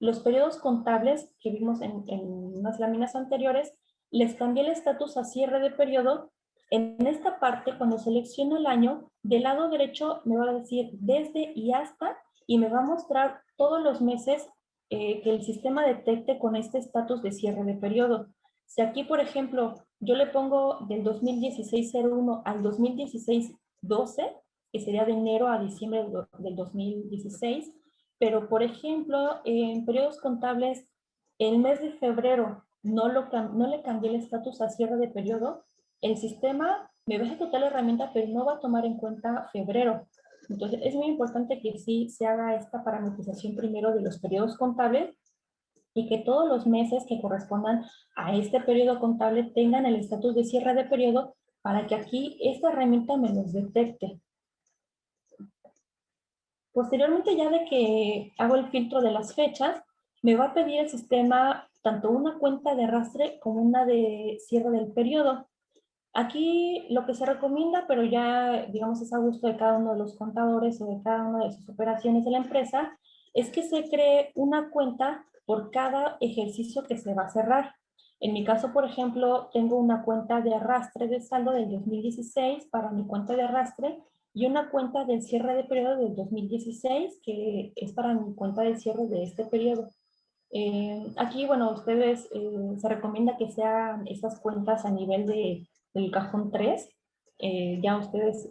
los periodos contables que vimos en unas láminas anteriores, les cambié el estatus a cierre de periodo, en esta parte, cuando selecciono el año, del lado derecho me va a decir desde y hasta, y me va a mostrar todos los meses que el sistema detecte con este estatus de cierre de periodo. Si aquí, por ejemplo, yo le pongo del 2016-01 al 2016-12, que sería de enero a diciembre del 2016, pero, por ejemplo, en periodos contables, el mes de febrero no le cambié el estatus a cierre de periodo, el sistema me va a ejecutar la herramienta, pero no va a tomar en cuenta febrero. Entonces, es muy importante que sí se haga esta parametrización primero de los periodos contables y que todos los meses que correspondan a este periodo contable tengan el estatus de cierre de periodo para que aquí esta herramienta me los detecte. Posteriormente, ya de que hago el filtro de las fechas, me va a pedir el sistema tanto una cuenta de arrastre como una de cierre del periodo. Aquí lo que se recomienda, pero ya digamos es a gusto de cada uno de los contadores o de cada una de sus operaciones de la empresa, es que se cree una cuenta por cada ejercicio que se va a cerrar. En mi caso, por ejemplo, tengo una cuenta de arrastre de saldo del 2016 para mi cuenta de arrastre y una cuenta del cierre de periodo del 2016 que es para mi cuenta de cierre de este periodo. Aquí, bueno, ustedes se recomienda que sean estas cuentas a nivel del cajón 3. Ya ustedes,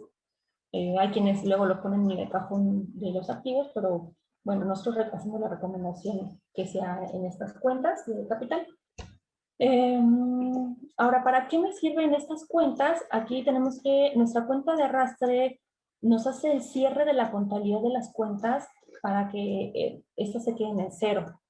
hay quienes luego lo ponen en el cajón de los activos, pero bueno, nosotros hacemos la recomendación que sea en estas cuentas de capital. Ahora, ¿para qué me sirven estas cuentas? Aquí tenemos que nuestra cuenta de arrastre nos hace el cierre de la contabilidad de las cuentas para que estas se queden en cero.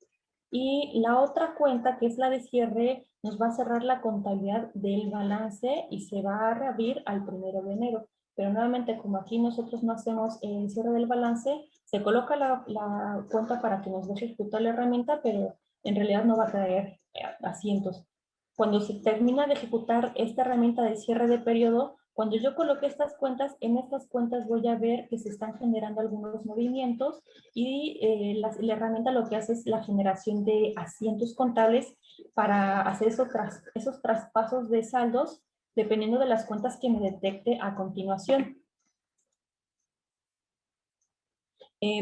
Y la otra cuenta, que es la de cierre, nos va a cerrar la contabilidad del balance y se va a reabrir al 1 de enero. Pero nuevamente, como aquí nosotros no hacemos el cierre del balance, se coloca la cuenta para que nos deje ejecutar la herramienta, pero en realidad no va a traer asientos. Cuando se termina de ejecutar esta herramienta de cierre de periodo, cuando yo coloque estas cuentas, en estas cuentas voy a ver que se están generando algunos movimientos y la herramienta lo que hace es la generación de asientos contables para hacer esos traspasos de saldos dependiendo de las cuentas que me detecte a continuación.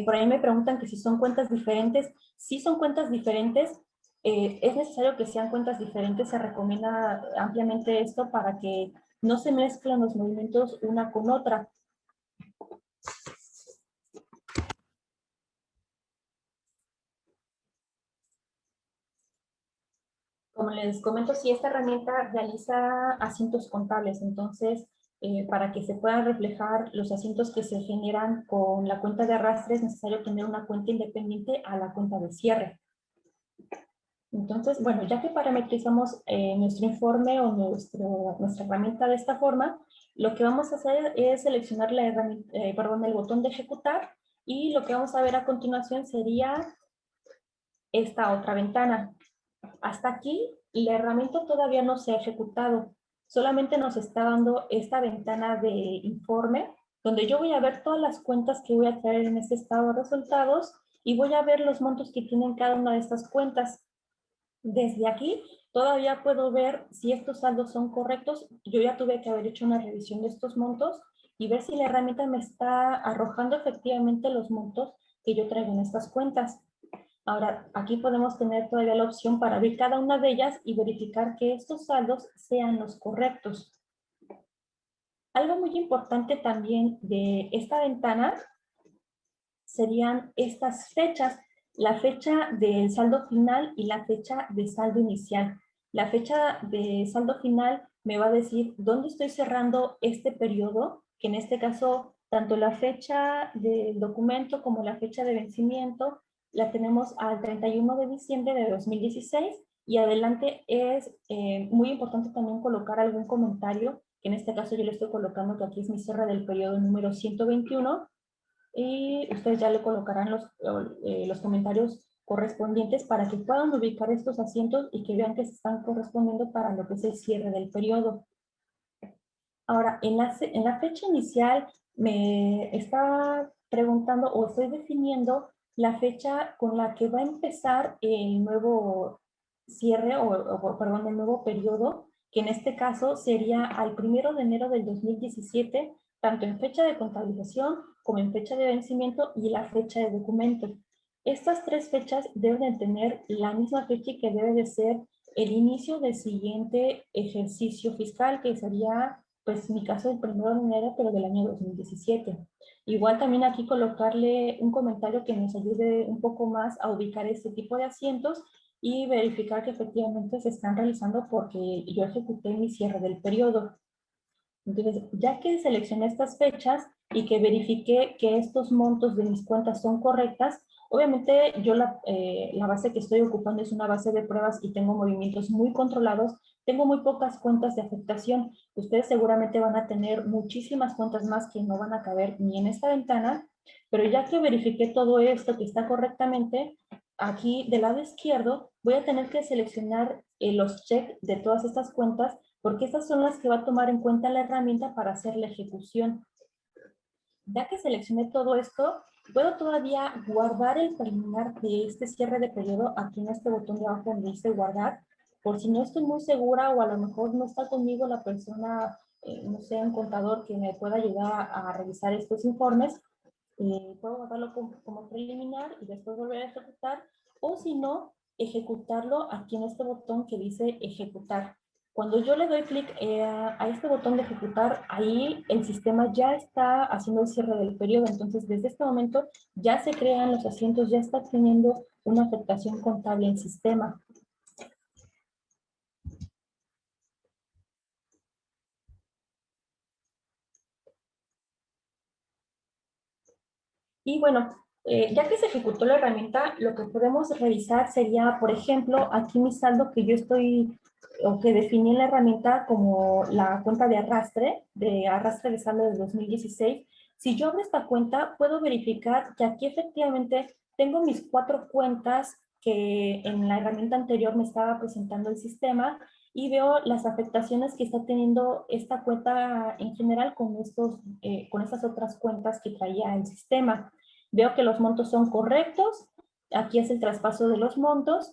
Por ahí me preguntan que si son cuentas diferentes. Si son cuentas diferentes, es necesario que sean cuentas diferentes. Se recomienda ampliamente esto para que no se mezclen los movimientos una con otra. Como les comento, si esta herramienta realiza asientos contables, entonces para que se puedan reflejar los asientos que se generan con la cuenta de arrastre es necesario tener una cuenta independiente a la cuenta de cierre. Entonces, bueno, ya que parametrizamos nuestro informe o nuestra herramienta de esta forma, lo que vamos a hacer es seleccionar la herramienta, el botón de ejecutar y lo que vamos a ver a continuación sería esta otra ventana. Hasta aquí, la herramienta todavía no se ha ejecutado. Solamente nos está dando esta ventana de informe, donde yo voy a ver todas las cuentas que voy a traer en este estado de resultados y voy a ver los montos que tienen cada una de estas cuentas. Desde aquí, todavía puedo ver si estos saldos son correctos. Yo ya tuve que haber hecho una revisión de estos montos y ver si la herramienta me está arrojando efectivamente los montos que yo traigo en estas cuentas. Ahora, aquí podemos tener todavía la opción para abrir cada una de ellas y verificar que estos saldos sean los correctos. Algo muy importante también de esta ventana serían estas fechas, la fecha del saldo final y la fecha de saldo inicial. La fecha de saldo final me va a decir dónde estoy cerrando este periodo, que en este caso tanto la fecha del documento como la fecha de vencimiento la tenemos al 31 de diciembre de 2016 y adelante es muy importante también colocar algún comentario, que en este caso yo le estoy colocando que aquí es mi cierre del periodo número 121 y ustedes ya le colocarán los comentarios correspondientes para que puedan ubicar estos asientos y que vean que se están correspondiendo para lo que es el cierre del periodo. Ahora, en la fecha inicial me está preguntando o estoy definiendo la fecha con la que va a empezar el nuevo cierre perdón, el nuevo periodo, que en este caso sería al 1 de enero del 2017, tanto en fecha de contabilización como en fecha de vencimiento y la fecha de documento. Estas tres fechas deben de tener la misma fecha y que debe de ser el inicio del siguiente ejercicio fiscal, que sería pues mi caso el 1 de enero, pero del año 2017. Igual también aquí colocarle un comentario que nos ayude un poco más a ubicar este tipo de asientos y verificar que efectivamente se están realizando porque yo ejecuté mi cierre del periodo. Entonces, ya que seleccioné estas fechas y que verifiqué que estos montos de mis cuentas son correctas, obviamente yo la base que estoy ocupando es una base de pruebas y tengo movimientos muy controlados, tengo muy pocas cuentas de afectación. Ustedes seguramente van a tener muchísimas cuentas más que no van a caber ni en esta ventana, pero ya que verifiqué todo esto que está correctamente, aquí del lado izquierdo voy a tener que seleccionar los checks de todas estas cuentas porque estas son las que va a tomar en cuenta la herramienta para hacer la ejecución. Ya que seleccioné todo esto, puedo todavía guardar el preliminar de este cierre de periodo aquí en este botón de abajo donde dice guardar, por si no estoy muy segura o a lo mejor no está conmigo la persona, no sé, un contador que me pueda ayudar a revisar estos informes, puedo guardarlo como preliminar y después volver a ejecutar, o si no, ejecutarlo aquí en este botón que dice ejecutar. Cuando yo le doy clic a este botón de ejecutar, ahí el sistema ya está haciendo el cierre del periodo. Entonces, desde este momento ya se crean los asientos, ya está teniendo una afectación contable en sistema. Y bueno, ya que se ejecutó la herramienta, lo que podemos revisar sería, por ejemplo, aquí mi saldo que yo estoy, o que definí en la herramienta como la cuenta de arrastre de saldo de 2016. Si yo abro esta cuenta, puedo verificar que aquí efectivamente tengo mis 4 cuentas que en la herramienta anterior me estaba presentando el sistema, y veo las afectaciones que está teniendo esta cuenta en general con estas otras cuentas que traía el sistema. Veo que los montos son correctos, aquí es el traspaso de los montos,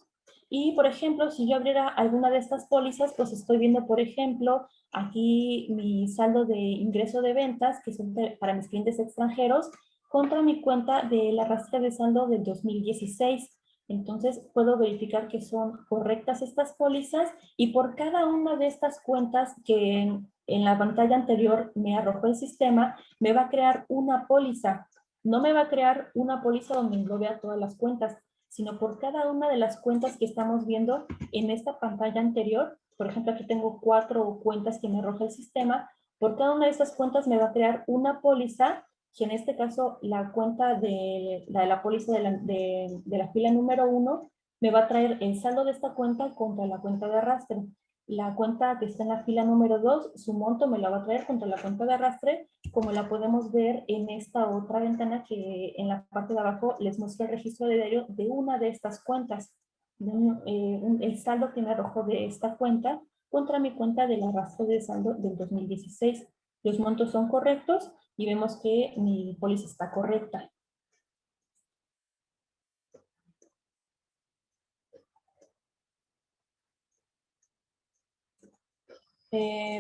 y por ejemplo, si yo abriera alguna de estas pólizas, pues estoy viendo, por ejemplo, aquí mi saldo de ingreso de ventas, que son para mis clientes extranjeros, contra mi cuenta del arrastre de saldo del 2016. Entonces, puedo verificar que son correctas estas pólizas, y por cada una de estas cuentas que en la pantalla anterior me arrojó el sistema, me va a crear una póliza. No me va a crear una póliza donde englobe a todas las cuentas, sino por cada una de las cuentas que estamos viendo en esta pantalla anterior. Por ejemplo, aquí tengo 4 cuentas que me arroja el sistema. Por cada una de estas cuentas me va a crear una póliza, que en este caso la cuenta de la póliza de la fila número 1 me va a traer el saldo de esta cuenta contra la cuenta de arrastre. La cuenta que está en la fila número 2, su monto me la va a traer contra la cuenta de arrastre, como la podemos ver en esta otra ventana que en la parte de abajo les muestra el registro de diario de una de estas cuentas. El saldo que me arrojó de esta cuenta contra mi cuenta del arrastre de saldo del 2016. Los montos son correctos y vemos que mi póliza está correcta.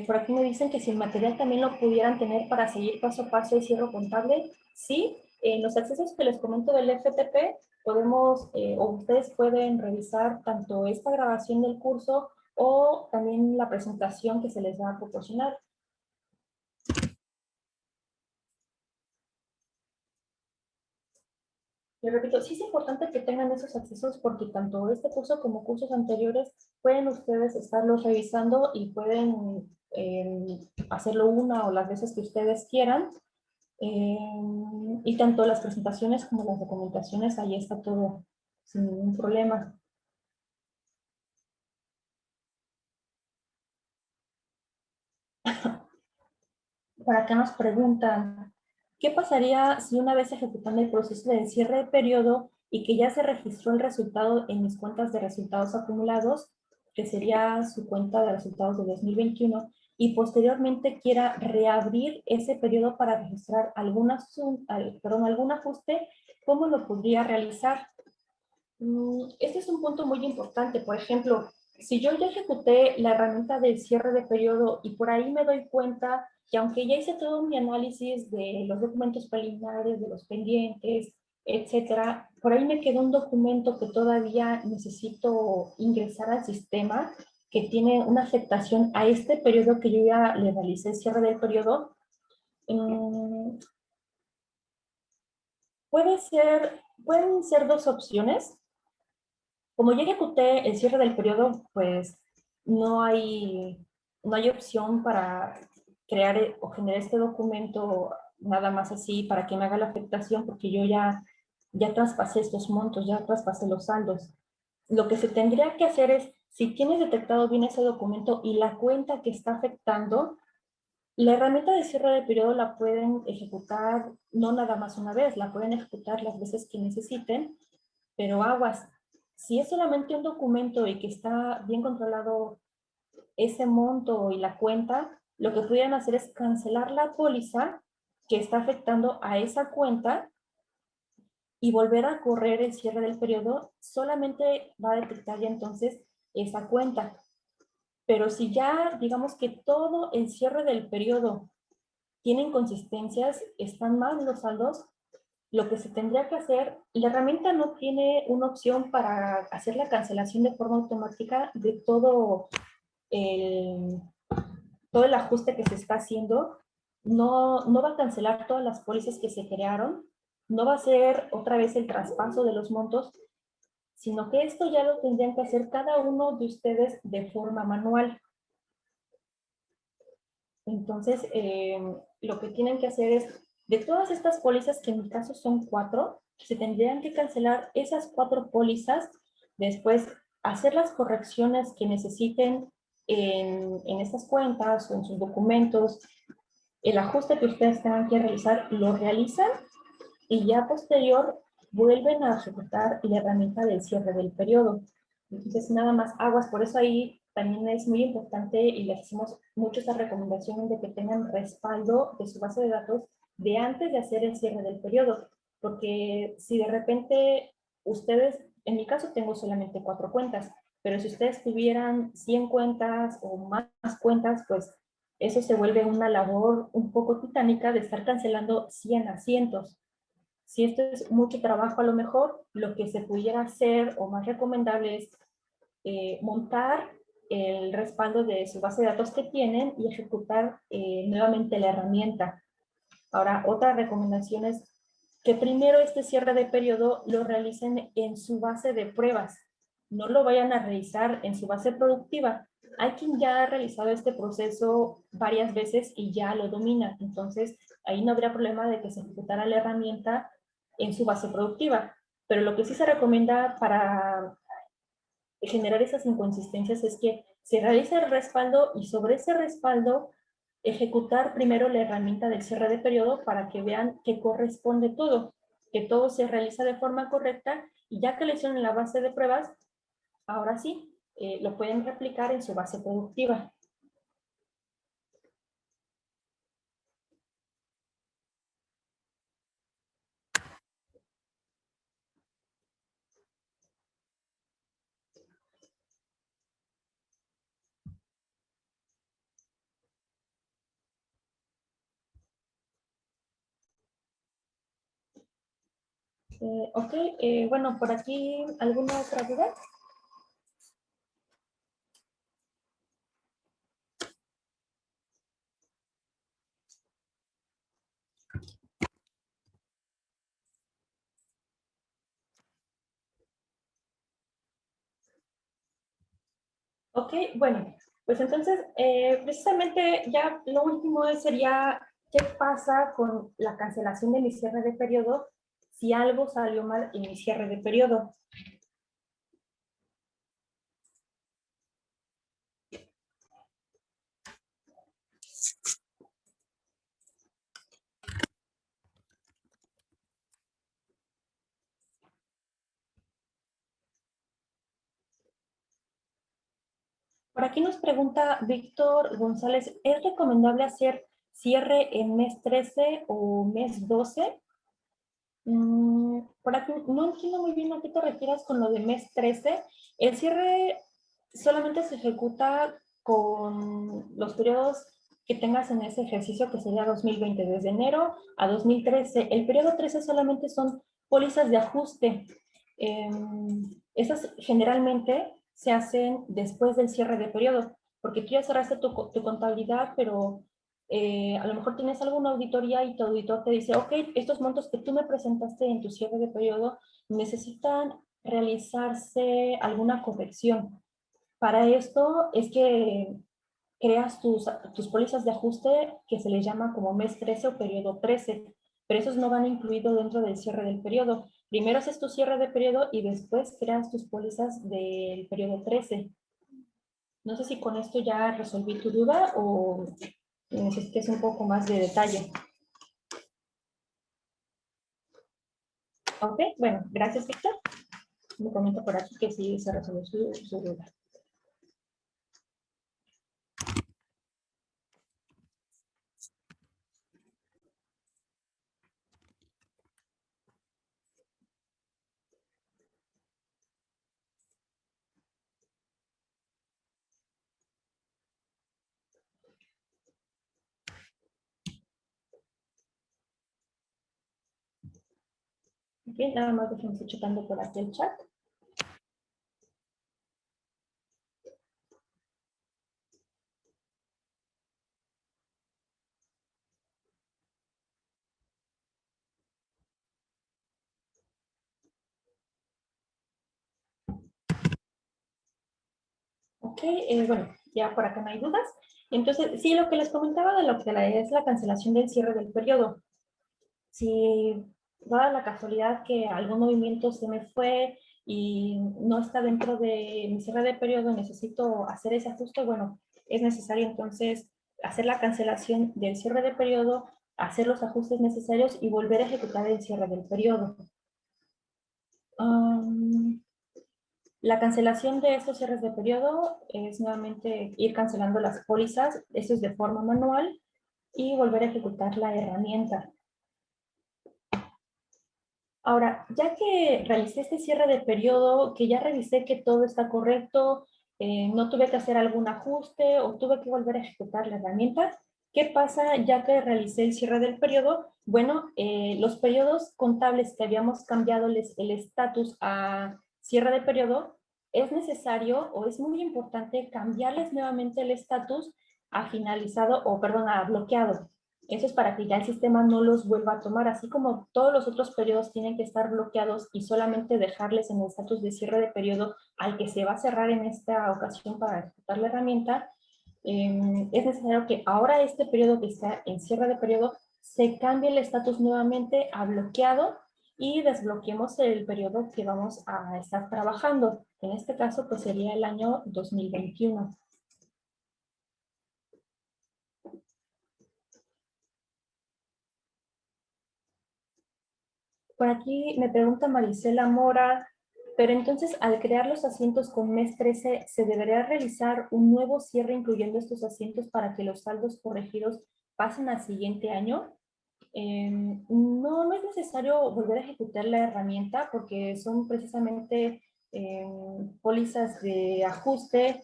Por aquí me dicen que si el material también lo pudieran tener para seguir paso a paso el cierre contable. Sí, en los accesos que les comento del FTP, podemos, o ustedes pueden revisar tanto esta grabación del curso o también la presentación que se les va a proporcionar. Les repito, sí es importante que tengan esos accesos, porque tanto este curso como cursos anteriores pueden ustedes estarlos revisando y pueden hacerlo una o las veces que ustedes quieran. Y tanto las presentaciones como las documentaciones, ahí está todo sin ningún problema. Por acá nos preguntan, ¿qué pasaría si una vez ejecutando el proceso de cierre de periodo y que ya se registró el resultado en mis cuentas de resultados acumulados, que sería su cuenta de resultados de 2021, y posteriormente quiera reabrir ese periodo para registrar algún ajuste? ¿Cómo lo podría realizar? Este es un punto muy importante. Por ejemplo, si yo ya ejecuté la herramienta del cierre de periodo y por ahí me doy cuenta que, aunque ya hice todo mi análisis de los documentos preliminares, de los pendientes, etcétera, por ahí me quedó un documento que todavía necesito ingresar al sistema, que tiene una afectación a este periodo que yo ya le realicé el cierre del periodo. mm, pueden ser dos opciones. Como ya ejecuté el cierre del periodo, pues no hay, no hay opción para crear o generar este documento nada más así para que me haga la afectación, porque yo ya traspasé estos montos, ya traspasé los saldos. Lo que se tendría que hacer es, si tienes detectado bien ese documento y la cuenta que está afectando, la herramienta de cierre de periodo la pueden ejecutar no nada más una vez, la pueden ejecutar las veces que necesiten, pero aguas. Si es solamente un documento y que está bien controlado ese monto y la cuenta, lo que pudieran hacer es cancelar la póliza que está afectando a esa cuenta y volver a correr el cierre del periodo. Solamente va a detectar ya entonces esa cuenta. Pero si ya, digamos que todo el cierre del periodo tiene inconsistencias, están mal los saldos, lo que se tendría que hacer, la herramienta no tiene una opción para hacer la cancelación de forma automática de el, todo el ajuste que se está haciendo. No va a cancelar todas las pólizas que se crearon, no va a ser otra vez el traspaso de los montos, sino que esto ya lo tendrían que hacer cada uno de ustedes de forma manual. Entonces, lo que tienen que hacer es, de todas estas pólizas, que en mi caso son 4, se tendrían que cancelar esas 4 pólizas, después hacer las correcciones que necesiten en estas cuentas o en sus documentos, el ajuste que ustedes tengan que realizar, lo realizan y ya posterior vuelven a ejecutar la herramienta del cierre del periodo. Entonces, nada más aguas, por eso ahí también es muy importante y les hacemos mucho esta recomendación de que tengan respaldo de su base de datos de antes de hacer el cierre del periodo, porque si de repente ustedes, en mi caso tengo solamente 4 cuentas, pero si ustedes tuvieran 100 cuentas o más cuentas, pues eso se vuelve una labor un poco titánica de estar cancelando 100 asientos. Si esto es mucho trabajo, a lo mejor lo que se pudiera hacer o más recomendable es montar el respaldo de su base de datos que tienen y ejecutar nuevamente la herramienta. Ahora, otra recomendación es que primero este cierre de periodo lo realicen en su base de pruebas. No lo vayan a realizar en su base productiva. Hay quien ya ha realizado este proceso varias veces y ya lo domina. Entonces, ahí no habría problema de que se ejecutara la herramienta en su base productiva. Pero lo que sí se recomienda para generar esas inconsistencias es que se realice el respaldo y sobre ese respaldo ejecutar primero la herramienta del cierre de periodo para que vean que corresponde todo, que todo se realiza de forma correcta y ya que lo hicieron en la base de pruebas, ahora sí, lo pueden replicar en su base productiva. Ok, bueno, por aquí, ¿alguna otra duda? Ok, bueno, pues entonces, precisamente ya lo último sería, ¿qué pasa con la cancelación de mi cierre de periodo si algo salió mal en mi cierre de periodo? Por aquí nos pregunta Víctor González, ¿es recomendable hacer cierre en mes 13 o mes 12? Por aquí no entiendo muy bien a qué te refieres con lo de mes 13. El cierre solamente se ejecuta con los periodos que tengas en ese ejercicio, que sería 2020, desde enero a 2013. El periodo 13 solamente son pólizas de ajuste. Esas generalmente se hacen después del cierre de periodo, porque tú ya cerraste tu contabilidad, pero a lo mejor tienes alguna auditoría y tu auditor te dice, ok, estos montos que tú me presentaste en tu cierre de periodo necesitan realizarse alguna corrección. Para esto es que creas tus pólizas de ajuste que se les llama como mes 13 o periodo 13, pero esos no van incluidos dentro del cierre del periodo. Primero haces tu cierre de periodo y después creas tus pólizas del periodo 13. No sé si con esto ya resolví tu duda o necesites un poco más de detalle. Ok, bueno, gracias, Víctor. Me comento por aquí que sí se resolvió su duda. Ok, nada más déjenme ir checando por aquí el chat. Ok, bueno, ya por acá no hay dudas. Entonces, sí, lo que les comentaba de lo que es la cancelación del cierre del periodo. Si dada la casualidad que algún movimiento se me fue y no está dentro de mi cierre de periodo, necesito hacer ese ajuste, bueno, es necesario entonces hacer la cancelación del cierre de periodo, hacer los ajustes necesarios y volver a ejecutar el cierre del periodo. La cancelación de estos cierres de periodo es nuevamente ir cancelando las pólizas, eso es de forma manual, y volver a ejecutar la herramienta. Ahora, ya que realicé este cierre de periodo, que ya revisé que todo está correcto, no tuve que hacer algún ajuste o tuve que volver a ejecutar la herramienta, ¿qué pasa ya que realicé el cierre del periodo? Bueno, los periodos contables que habíamos cambiado el estatus a cierre de periodo, es necesario o es muy importante cambiarles nuevamente el estatus a finalizado o, perdón, a bloqueado. Eso es para que ya el sistema no los vuelva a tomar, así como todos los otros periodos tienen que estar bloqueados y solamente dejarles en el estatus de cierre de periodo al que se va a cerrar en esta ocasión para ejecutar la herramienta. Es necesario que ahora este periodo que está en cierre de periodo se cambie el estatus nuevamente a bloqueado y desbloqueemos el periodo que vamos a estar trabajando. En este caso, pues sería el año 2021. Por aquí me pregunta Marisela Mora, pero entonces al crear los asientos con mes 13, ¿se debería realizar un nuevo cierre incluyendo estos asientos para que los saldos corregidos pasen al siguiente año? No, no es necesario volver a ejecutar la herramienta porque son precisamente pólizas de ajuste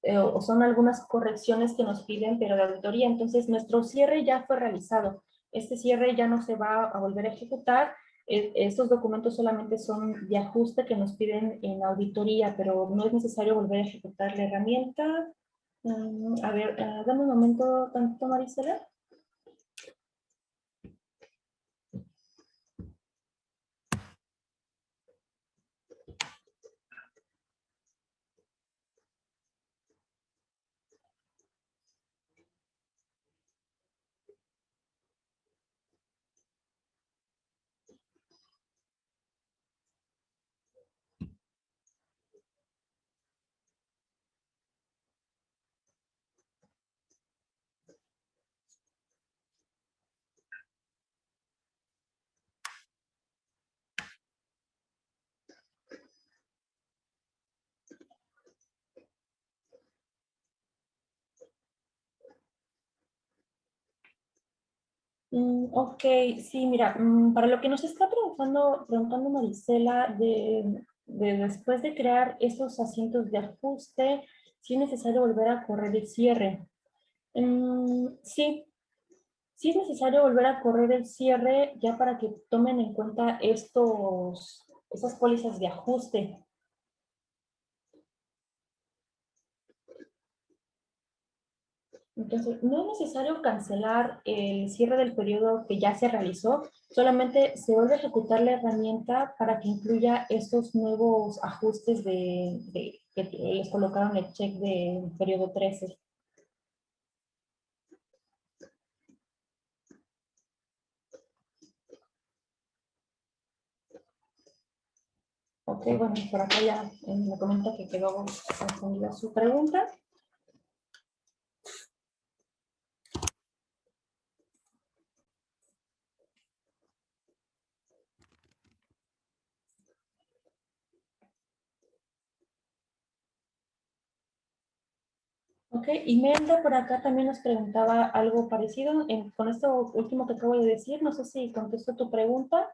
o son algunas correcciones que nos piden, pero de auditoría. Entonces, nuestro cierre ya fue realizado. Este cierre ya no se va a volver a ejecutar. Estos documentos solamente son de ajuste que nos piden en auditoría, pero no es necesario volver a ejecutar la herramienta. A ver, dame un momento, tantito, Marisela. Ok, sí, mira, para lo que nos está preguntando Marisela, de después de crear esos asientos de ajuste, si es necesario volver a correr el cierre. Sí, sí es necesario volver a correr el cierre ya para que tomen en cuenta esas pólizas de ajuste. Entonces, no es necesario cancelar el cierre del periodo que ya se realizó, solamente se vuelve a ejecutar la herramienta para que incluya estos nuevos ajustes que les colocaron el check del periodo 13. Ok, bueno, por acá ya me comenta que quedó respondida su pregunta. Ok, Imelda por acá también nos preguntaba algo parecido con esto último que acabo de decir. No sé si contesto tu pregunta.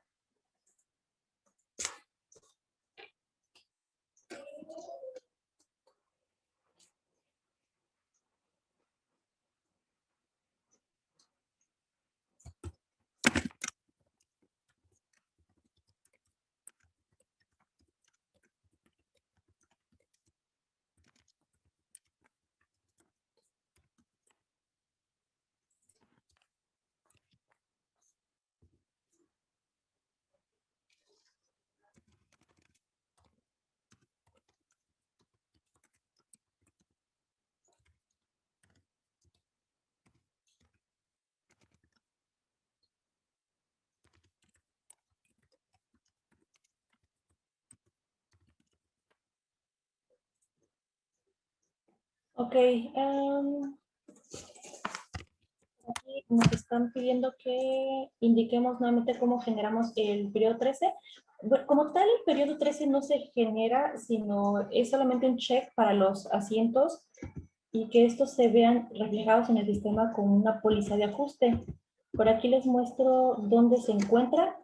Ok, aquí nos están pidiendo que indiquemos nuevamente cómo generamos el periodo 13. Bueno, como tal, el periodo 13 no se genera, sino es solamente un check para los asientos y que estos se vean reflejados en el sistema con una póliza de ajuste. Por aquí les muestro dónde se encuentra.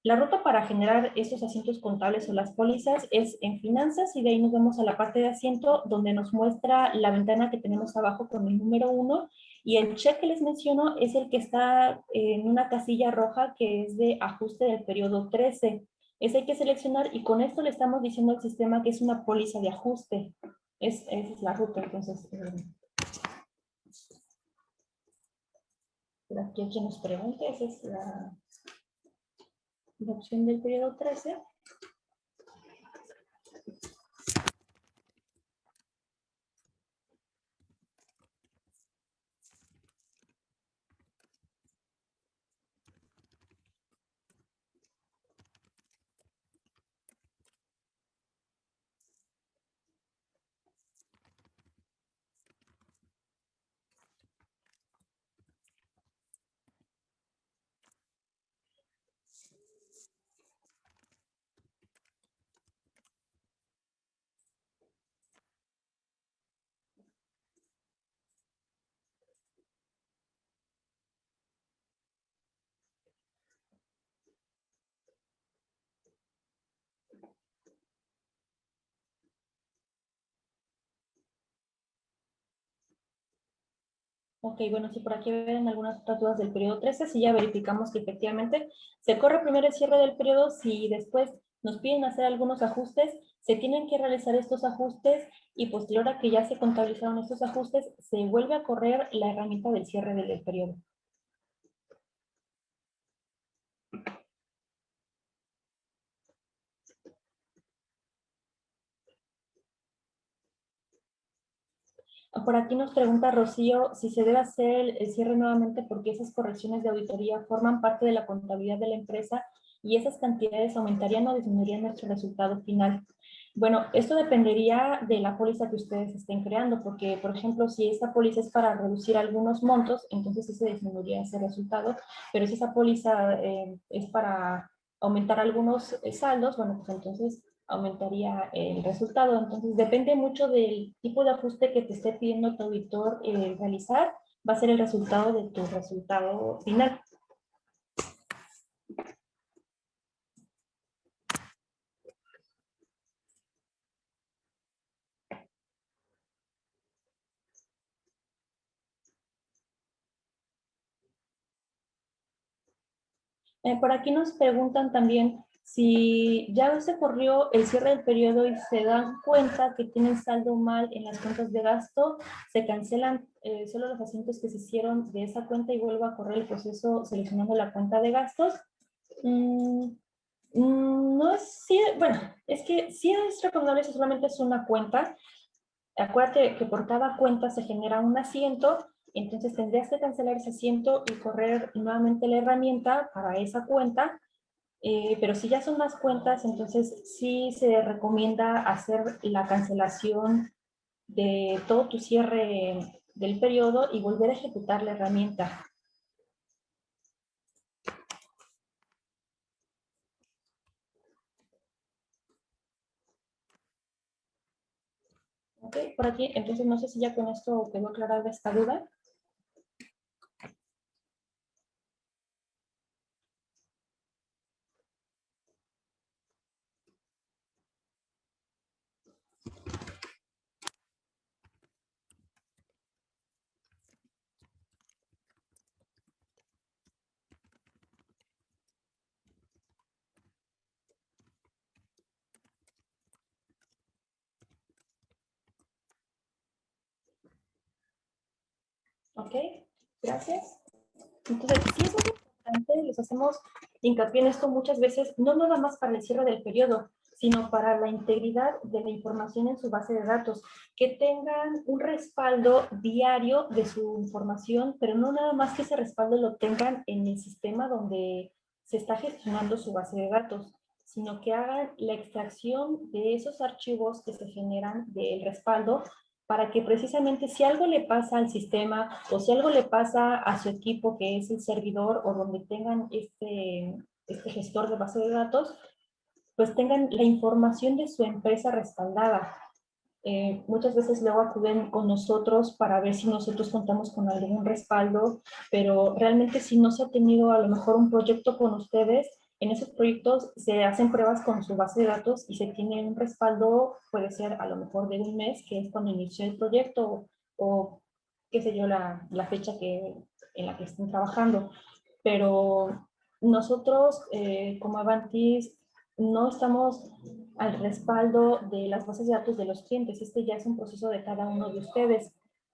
La ruta para generar estos asientos contables o las pólizas es en finanzas y de ahí nos vamos a la parte de asiento donde nos muestra la ventana que tenemos abajo con el número 1 y el check que les menciono es el que está en una casilla roja que es de ajuste del periodo 13. Ese hay que seleccionar y con esto le estamos diciendo al sistema que es una póliza de ajuste. Esa es la ruta, entonces. Aquí hay quien nos pregunte, esa es la opción del periodo 13. Ok, bueno, si por aquí ven algunas otras dudas del periodo 13, si ya verificamos que efectivamente se corre primero el cierre del periodo, si después nos piden hacer algunos ajustes, se tienen que realizar estos ajustes y posterior a que ya se contabilizaron estos ajustes, se vuelve a correr la herramienta del cierre del periodo. Por aquí nos pregunta Rocío si se debe hacer el cierre nuevamente porque esas correcciones de auditoría forman parte de la contabilidad de la empresa y esas cantidades aumentarían o disminuirían nuestro resultado final. Bueno, esto dependería de la póliza que ustedes estén creando, porque, por ejemplo, si esta póliza es para reducir algunos montos, entonces sí se disminuiría ese resultado, pero si esa póliza es para aumentar algunos saldos, bueno, pues entonces aumentaría el resultado. Entonces, depende mucho del tipo de ajuste que te esté pidiendo tu auditor realizar, va a ser el resultado de tu resultado final. Por aquí nos preguntan también si ya se corrió el cierre del periodo y se dan cuenta que tienen saldo mal en las cuentas de gasto, se cancelan solo los asientos que se hicieron de esa cuenta y vuelve a correr el proceso seleccionando la cuenta de gastos. Mm, no es, sí, bueno, es que sí es recomendable si solamente es una cuenta. Acuérdate que por cada cuenta se genera un asiento, entonces tendrías que cancelar ese asiento y correr nuevamente la herramienta para esa cuenta, pero si ya son más cuentas, entonces sí se recomienda hacer la cancelación de todo tu cierre del periodo y volver a ejecutar la herramienta. ¿Ok? Por aquí, entonces no sé si ya con esto quedó aclarada esta duda. ¿Ok? Gracias. Entonces, sí es muy importante, les hacemos hincapié en esto muchas veces, no nada más para el cierre del periodo, sino para la integridad de la información en su base de datos, que tengan un respaldo diario de su información, pero no nada más que ese respaldo lo tengan en el sistema donde se está gestionando su base de datos, sino que hagan la extracción de esos archivos que se generan del respaldo para que precisamente si algo le pasa al sistema o si algo le pasa a su equipo que es el servidor o donde tengan este gestor de base de datos, pues tengan la información de su empresa respaldada. Muchas veces luego acuden con nosotros para ver si nosotros contamos con algún respaldo, pero realmente si no se ha tenido a lo mejor un proyecto con ustedes, en esos proyectos se hacen pruebas con su base de datos y se tiene un respaldo, puede ser a lo mejor de un mes, que es cuando inició el proyecto, o qué sé yo, la fecha en la que estén trabajando. Pero nosotros, como Avantis, no estamos al respaldo de las bases de datos de los clientes. Este ya es un proceso de cada uno de ustedes.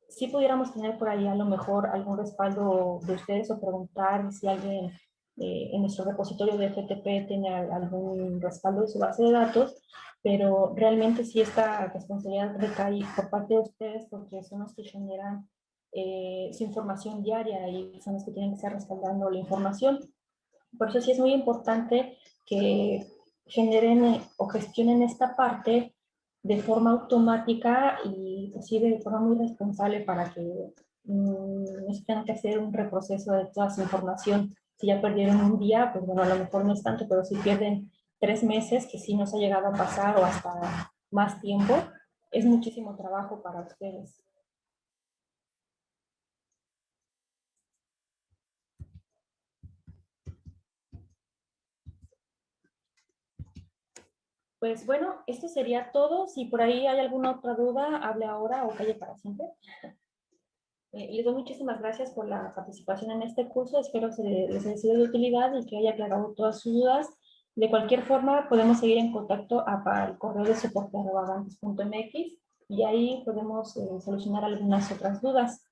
Si pudiéramos tener por ahí a lo mejor algún respaldo de ustedes o preguntar si alguien en nuestro repositorio de FTP tiene algún respaldo de su base de datos, pero realmente sí esta responsabilidad recae por parte de ustedes porque son los que generan su información diaria y son los que tienen que estar respaldando la información. Por eso sí es muy importante que generen o gestionen esta parte de forma automática y pues, sí, de forma muy responsable para que no se tenga que hacer un reproceso de toda su información. Si ya perdieron un día, pues bueno, a lo mejor no es tanto, pero si pierden 3 meses, que sí nos ha llegado a pasar o hasta más tiempo, es muchísimo trabajo para ustedes. Pues bueno, esto sería todo. Si por ahí hay alguna otra duda, hable ahora o calle para siempre. Les doy muchísimas gracias por la participación en este curso. Espero que les haya sido de utilidad y que haya aclarado todas sus dudas. De cualquier forma, podemos seguir en contacto para el correo de soporte@avantis.mx y ahí podemos solucionar algunas otras dudas.